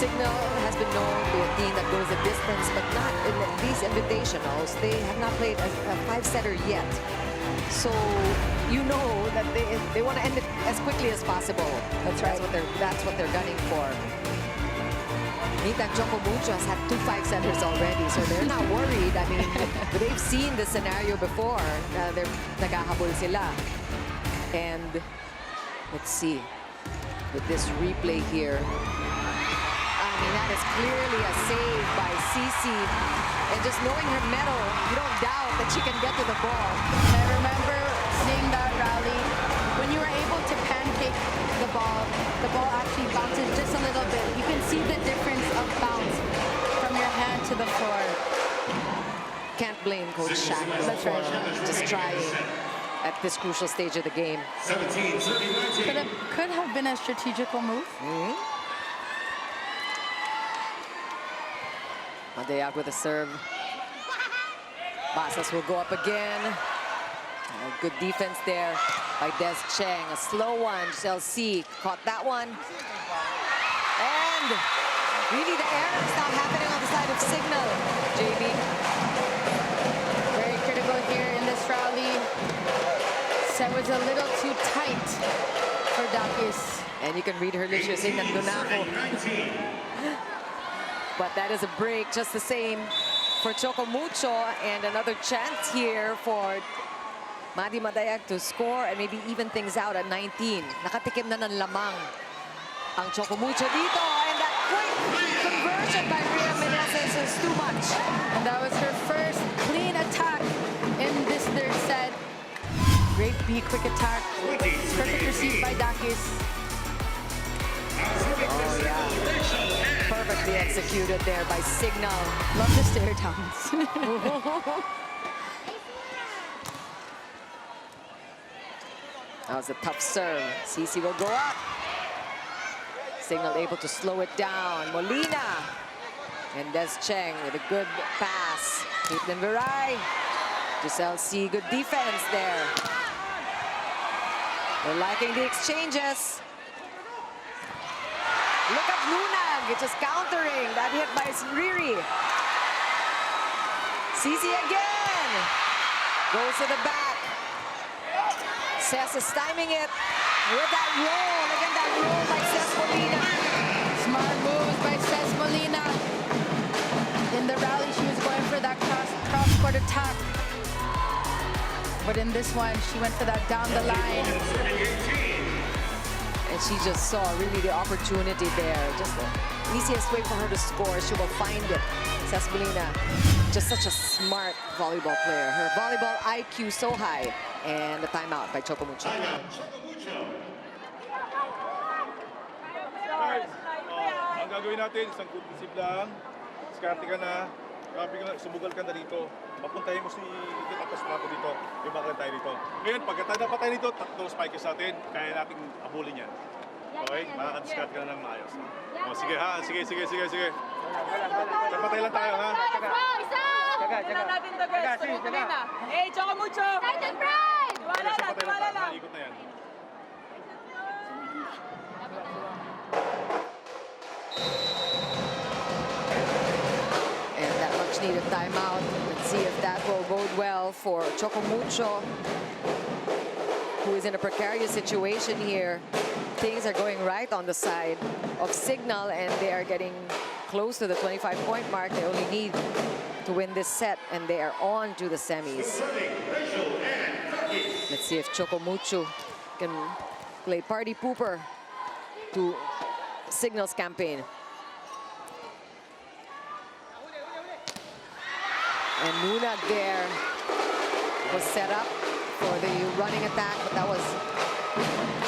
Cignal has been known to be a team that goes the distance, but not in these invitationals. They have not played a 5-setter yet. So you know that they want to end it as quickly as possible. That's right. That's what they're gunning for. Nita Choco Mucho has had 2 5-setters already, so they're not worried. I mean, they've seen this scenario before. They're naghahabol sila. And let's see, with this replay here, I mean, that is clearly a save by CC. And just knowing her mettle, you don't doubt that she can get to the ball. I remember seeing that rally. When you were able to pancake the ball actually bounces just a little bit. You can see the difference of bounce from your hand to the floor. Can't blame Coach Shaq for just trying at this crucial stage of the game. Could have been a strategical move. Madayag with a serve. Basas will go up again. Good defense there by Des Cheng. A slow one. LC caught that one. And really the error is now happening on the side of Cignal. JB. Very critical here in this rally. Set was a little too tight for Dakis. And you can read her lips. You're saying that Dunako. But that is a break just the same for Choco Mucho. And another chance here for Madi Madayag to score and maybe even things out at 19. Nakatikim na ng lamang ang Choco Mucho dito. And that quick conversion by Rhea Meneses is too much. And that was her first clean attack in this third set. Great B, quick attack. Perfect receive by Dakis. Oh, yeah. Perfectly executed there by Cignal. Love the stare downs. That was a tough serve. Cici will go up. Cignal able to slow it down. Molina. And Des Cheng with a good pass. Caitlin Viray. Giselle C, good defense there. They're liking the exchanges. Look at Lunag, just countering that hit by Riri. Cici again. Goes to the back. Cess is timing it with that roll. Look at that roll by Cess Molina. Smart moves by Cess Molina. In the rally, she was going for that cross-court attack. But in this one, she went for that down the line. And she just saw really the opportunity there. Just the easiest way for her to score. She will find it. Cess Molina, just such a smart volleyball player. Her volleyball IQ so high. And the timeout by Choco Mucho. Ang gagawin natin, isang good receive lang. Diskarte ka na. Sumugal ka na dito. Papuntahin mo si Igit tapos nato dito. Ibang tayo dito. Ngayon, pagkatanda pa tayo dito, tatlong spikes natin. Kaya natin abulin yan. Okay? Makakadiskarte ka na ng maayos. O, sige ha. Sige. Patay lang tayo ha. Wala natin the best. Hey, Choco Mucho! Titan Pride! Tiwala lang. Ikot na yan. And that much needed timeout. Let's see if that will bode well for Choco Mucho, who is in a precarious situation here. Things are going right on the side of Cignal, and they are getting close to the 25-point mark. They only need to win this set, and they are on to the semis. Let's see if Choco Mucho can play party pooper to Cignal's campaign. And Nuna there was set up for the running attack, but that was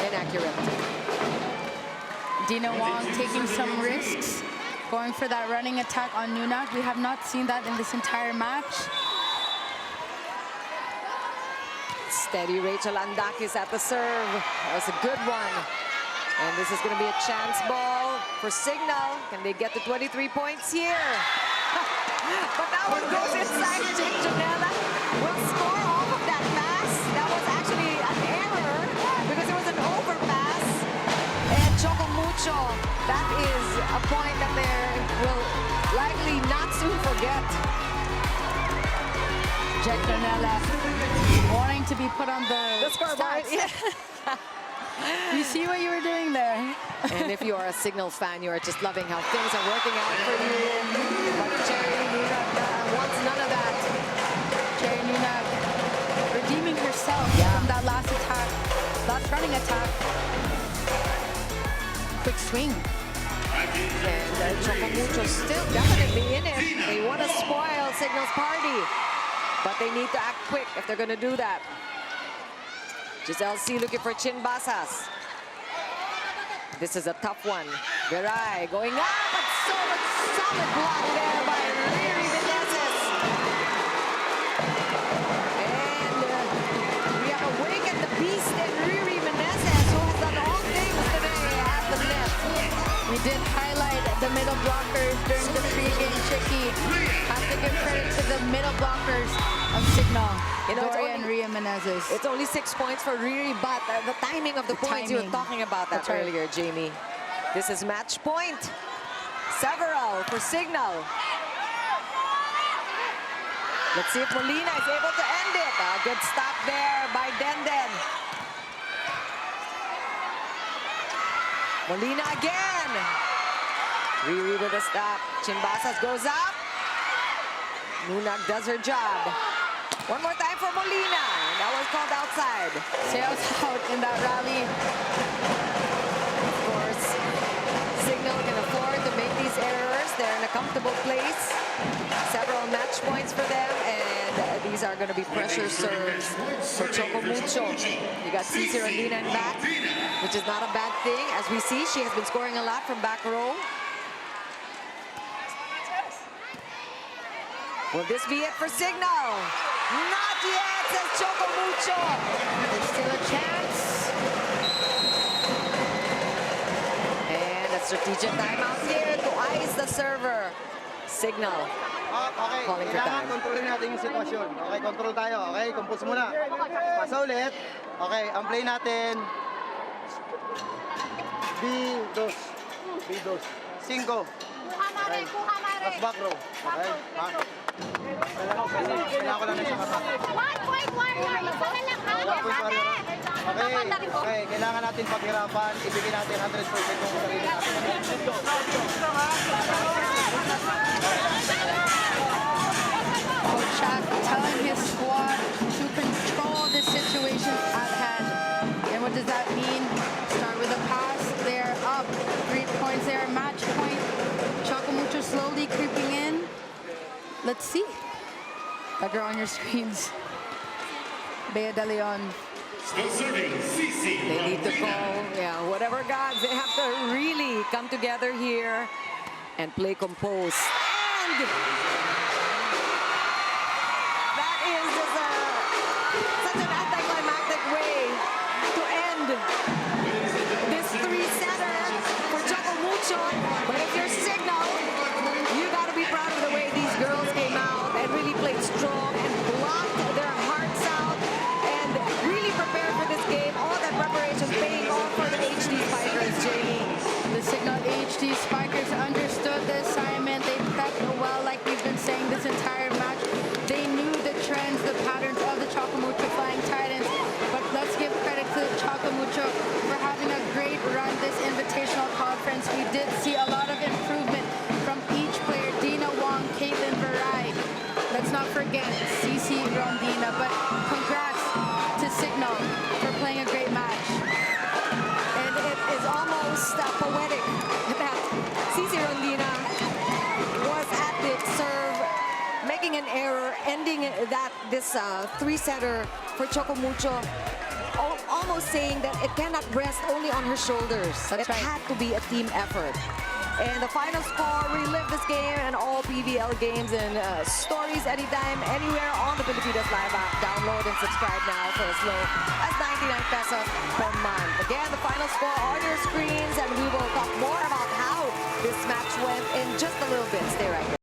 inaccurate. Dina Wong taking some risks, going for that running attack on Nuna. We have not seen that in this entire match. Steady Rachel Andakis at the serve. That was a good one. And this is going to be a chance ball for Cignal. Can they get to 23 points here? But that one goes inside. Jake Janela will score off of that pass. That was actually an error because it was an overpass. And Choco Mucho, that is a point that they will likely not soon forget. Jack Donella wanting to be put on the scoreboard. stats. Yeah. You see what you were doing there? And if you are a Cignal fan, you are just loving how things are working out for you. But Cherry Nuna wants none of that. Cherry Nuna redeeming herself from that last attack, last running attack. Quick swing. And Choco Mucho still definitely in it. They want to spoil Cignal's party. But they need to act quick if they're going to do that. Giselle C looking for Chin Basas. This is a tough one. Viray going up, but solid block there by Riri Meneses. And we have awakened the beast in Riri Meneses, who has done all things today at the net. We did highlight the middle blockers during the pregame, Chicky. to give credit to the middle blockers of Cignal. You know, Doria and Rhea Menezes. It's only 6 points for Riri, but the timing of the points, you were timing. talking about that That's right. earlier, Jamie. This is match point. Several for Cignal. Let's see if Molina is able to end it. A good stop there by Denden. Molina again. Riri with a stop. Chimbasas goes up. Nunag does her job. One more time for Molina. That was called outside. Sails out in that rally. Of course, Cignal can afford to make these errors. They're in a comfortable place. Several match points for them, and these are going to be pressure serves for Choco Mucho. You got Cici Rondina in back, which is not a bad thing. As we see, she has been scoring a lot from back row. Will this be it for Cignal? Not yet, says Choco Mucho. There's still a chance. And a strategic timeout here to ice the server. Cignal. Okay, Calling for kailangan time. kontrolin natin yung sitwasyon. Okay, control tayo. Okay, compose muna. Pasa ulit. Okay, ang play natin. B2. B2. 5. Okay. Tapos back row. Okay, ha? Kailangan ko lang na isang attack. 1 point warrior, isa na lang ha. Okay, kailangan natin paghirapan. Ibigay natin 100% yung sarili natin. Let's go. Coach Shaq telling his squad to control the situation at hand. And what does that mean? Start with a pass. They're up. 3 points there. Match point. Choco Mucho slowly creeping in. Let's see. That girl on your screens. Bea De Leon. They need to call, whatever gods. They have to really come together here and play composed. And that is just such an anticlimactic way to end this 3-setter for Choco Mucho. But if you're Cignal, you got to be proud of the way these girls came out and really played strong and blocked their hearts out and really prepared for this game. All that preparation paying off for the HD Spikers, Jamie. The Cignal HD Spikers understood the assignment. They prepped well, like we've been saying this entire match. They knew the trends, the patterns of the Choco Mucho Flying Titans. But let's give credit to Choco Mucho for having a great run this invitational conference. We did see a lot of improvement from each player. Dina Wong, Caitlin Varai. Let's not forget Cici Rondina. But congrats to Cignal for playing a great match. And it is almost poetic that Cici Rondina was at the serve, making an error, ending this 3-setter for Choco Mucho, almost saying that it cannot rest only on her shoulders. That's it right. had to be a team effort. And the final score, relive this game and all PVL games and stories anytime, anywhere on the Pilipinas Live app. Download and subscribe now for as low as 99 pesos per month. Again, the final score on your screens, and we will talk more about how this match went in just a little bit. Stay right there.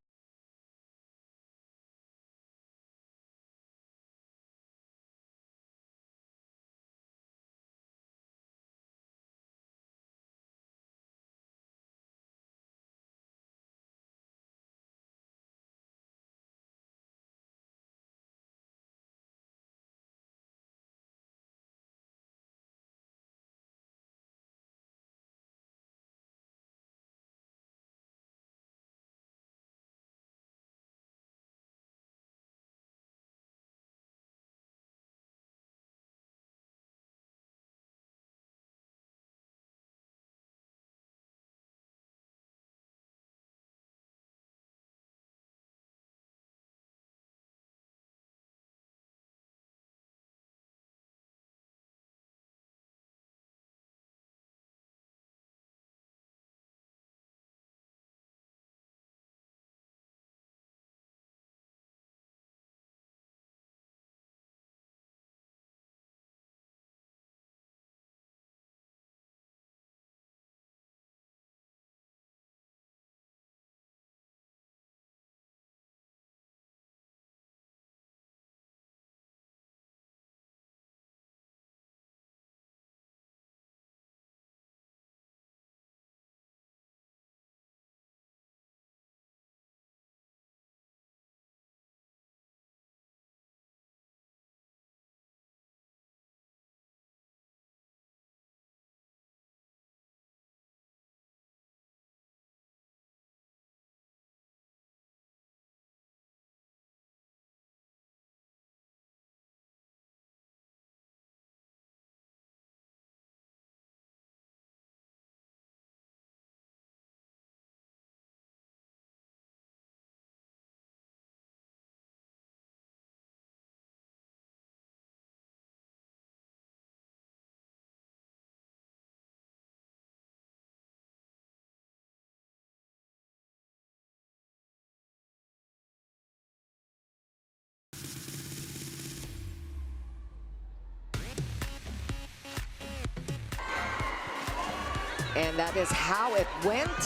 And that is how it went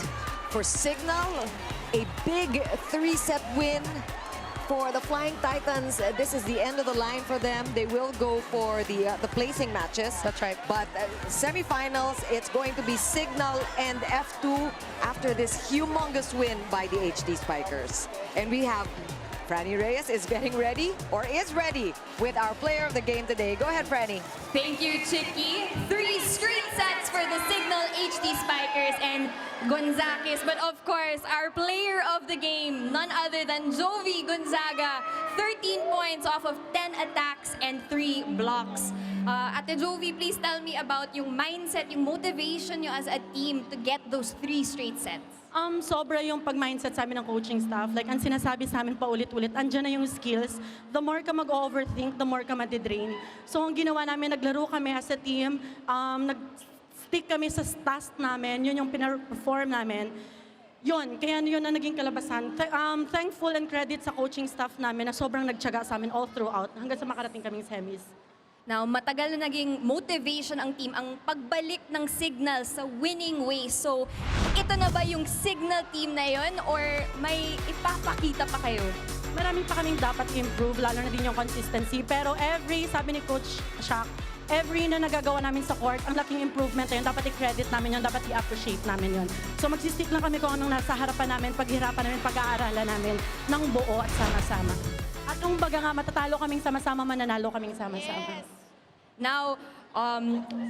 for Cignal. A big 3-set win for the Flying Titans. This is the end of the line for them. They will go for the placing matches. That's right. But semifinals, it's going to be Cignal and F2 after this humongous win by the HD Spikers. And we have Franny Reyes is getting ready, or is ready, with our player of the game today. Go ahead, Franny. Thank you, Chicky. 3 straight sets for the Cignal HD Spikers and Gonzakis. But of course, our player of the game, none other than Jovi Gonzaga. 13 points off of 10 attacks and 3 blocks. Ate Jovi, please tell me about yung mindset, yung motivation nyo as a team to get those 3 straight sets. Sobra yung pag-mindset sa amin ng coaching staff. Like, ang sinasabi sa amin paulit-ulit, andyan na yung skills. The more ka mag-overthink, the more ka madidrain. So, ang ginawa namin, naglaro kami as a team, nag-stick kami sa task namin, yun yung pina-perform namin. Yun, kaya yun ang naging kalabasan. Thankful and credit sa coaching staff namin na sobrang nagtiyaga sa amin all throughout hanggang sa makarating kaming semis. Now, matagal na naging motivation ang team, ang pagbalik ng Cignal sa winning ways. So, ito na ba yung Cignal team na yon or may ipapakita pa kayo? Marami pa kaming dapat improve, lalo na din yung consistency. Pero sabi ni Coach Shaq, every na nagagawa namin sa court, ang laking improvement na yun, dapat i-credit namin yun, dapat i-appreciate namin yun. So magsistick lang kami kung anong nasa harapan namin, paghirapan namin, pag-aaralan namin ng buo at sama-sama. At kung baga nga matatalo kaming sama-sama, mananalo kaming sama-sama. Yes. Now,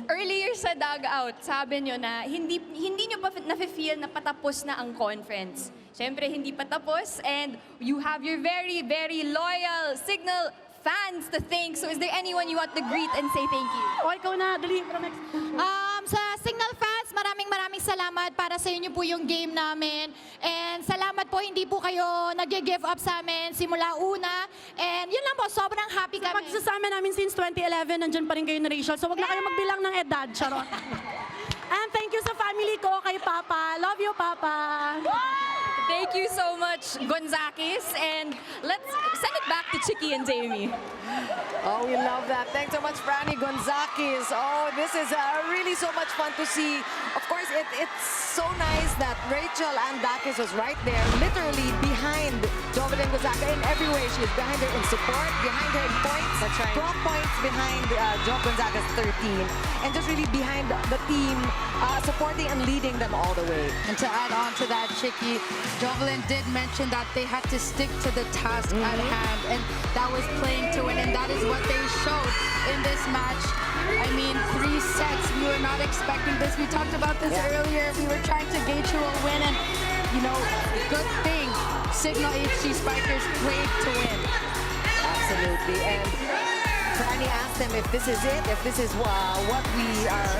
earlier sa dugout, sabi nyo na hindi nyo pa na-feel na patapos na ang conference. Siyempre, hindi pa tapos and you have your very, very loyal Cignal fans to thank. So is there anyone you want to greet and say thank you? O, ikaw na, dali. Sa Cignal fans, maraming salamat para sa inyo po yung game namin. And salamat po, hindi po kayo nag-give up sa amin simula una. And yun lang po, sobrang happy kami. Pagsasama namin since 2011, nandyan pa rin kayo na Rachel. So wag na kayo magbilang ng edad, charot. And thank you sa family ko, kay Papa. Love you, Papa. Thank you so much, Gonzakis. And let's send it back to Chicky and Jamie. Oh, we love that. Thanks so much, Franny Gonzakis. Oh, this is really so much fun to see. Of course, it's so nice that Rachel Andakis was right there, literally behind Jovelyn Gonzaga in every way. She was behind her in support, behind her in points. That's right. 12 points behind Job Gonzaga's 13. And just really behind the team, supporting and leading them all the way. And to add on to that, Chicky, Jovelyn did mention that they had to stick to the task at hand, and that was playing to win, and that is what they showed in this match. I mean, 3 sets, we were not expecting this. We talked about this earlier. We were trying to gauge who will win, and, you know, good thing Cignal HD Spikers played to win. Absolutely. And Franny asked them if this is it, if this is what we are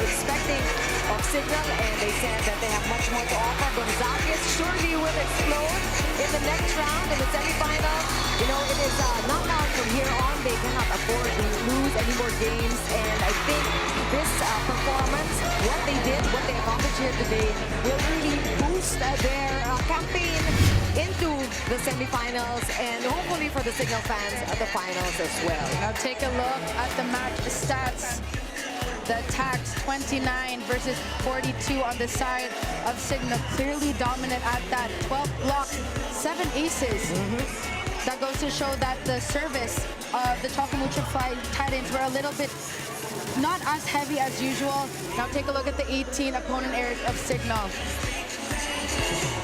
expecting of Cignal, and they said that they have much more to offer. Gonzalez surely will explode in the next round, in the semifinal. You know, it is knockout from here on. They cannot afford to lose any more games, and I think this performance, what they did, what they accomplished here today, will really boost their campaign into the semifinals, and hopefully for the Cignal fans at the finals as well. Now take a look at the match stats. The attacks, 29 versus 42 on the side of Cignal. Clearly dominant at that. 12 blocks, 7 aces. That goes to show that the service of the Choco Mucho Titans were a little bit not as heavy as usual. Now take a look at the 18 opponent areas of Cignal.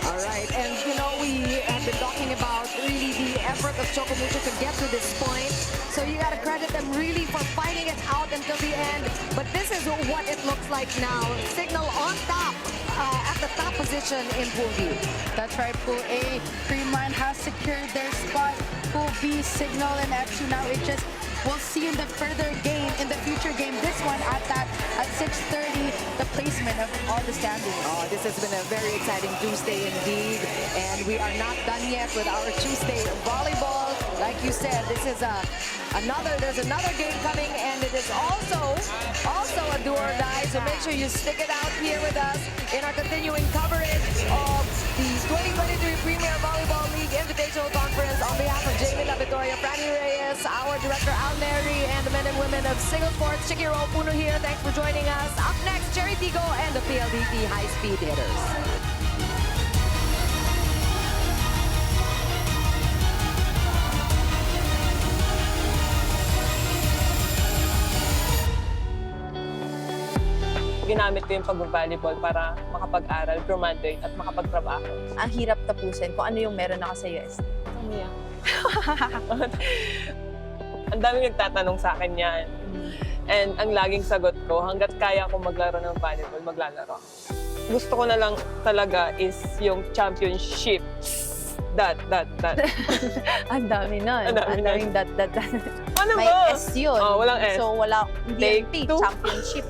All right, and you know, we have been talking about really the effort of Choco Mucho to get to this point. So you got to credit them really for fighting it out until the end. But this is what it looks like now. Cignal on top, at the top position in Pool B. That's right, Pool A, Creamline has secured their spot. Pool B, Cignal, and F2 now. It just, we'll see in the further game, in the future game, this one at 6:30, the placement of all the standings. Oh, this has been a very exciting Tuesday indeed. And we are not done yet with our Tuesday volleyball. Like you said, this is there's another game coming, and it is also a do or die. So make sure you stick it out here with us in our continuing coverage of the 2023 Premier Volleyball League Invitational Conference on behalf of Jamie La Victoria, Franny Reyes, our director Al Neri, and the men and women of Single Sports. Chicky Puno here. Thanks for joining us. Up next, Jerry Tigo and the PLDT High Speed Hitters. Ginamit ko yung pag-volleyball para makapag-aral, graduate at makapagtrabaho. Ang hirap tapusin kung ano yung meron ako sa UST. Ang daming nagtatanong sa akin yan. And ang laging sagot ko, hanggat kaya ko maglaro ng volleyball, maglalaro. Gusto ko na lang talaga is yung championship. That. Ang dami nun. Ang daming that. Ano May ba? S yun. Oh, walang S. So wala, Take DNP, two. championship.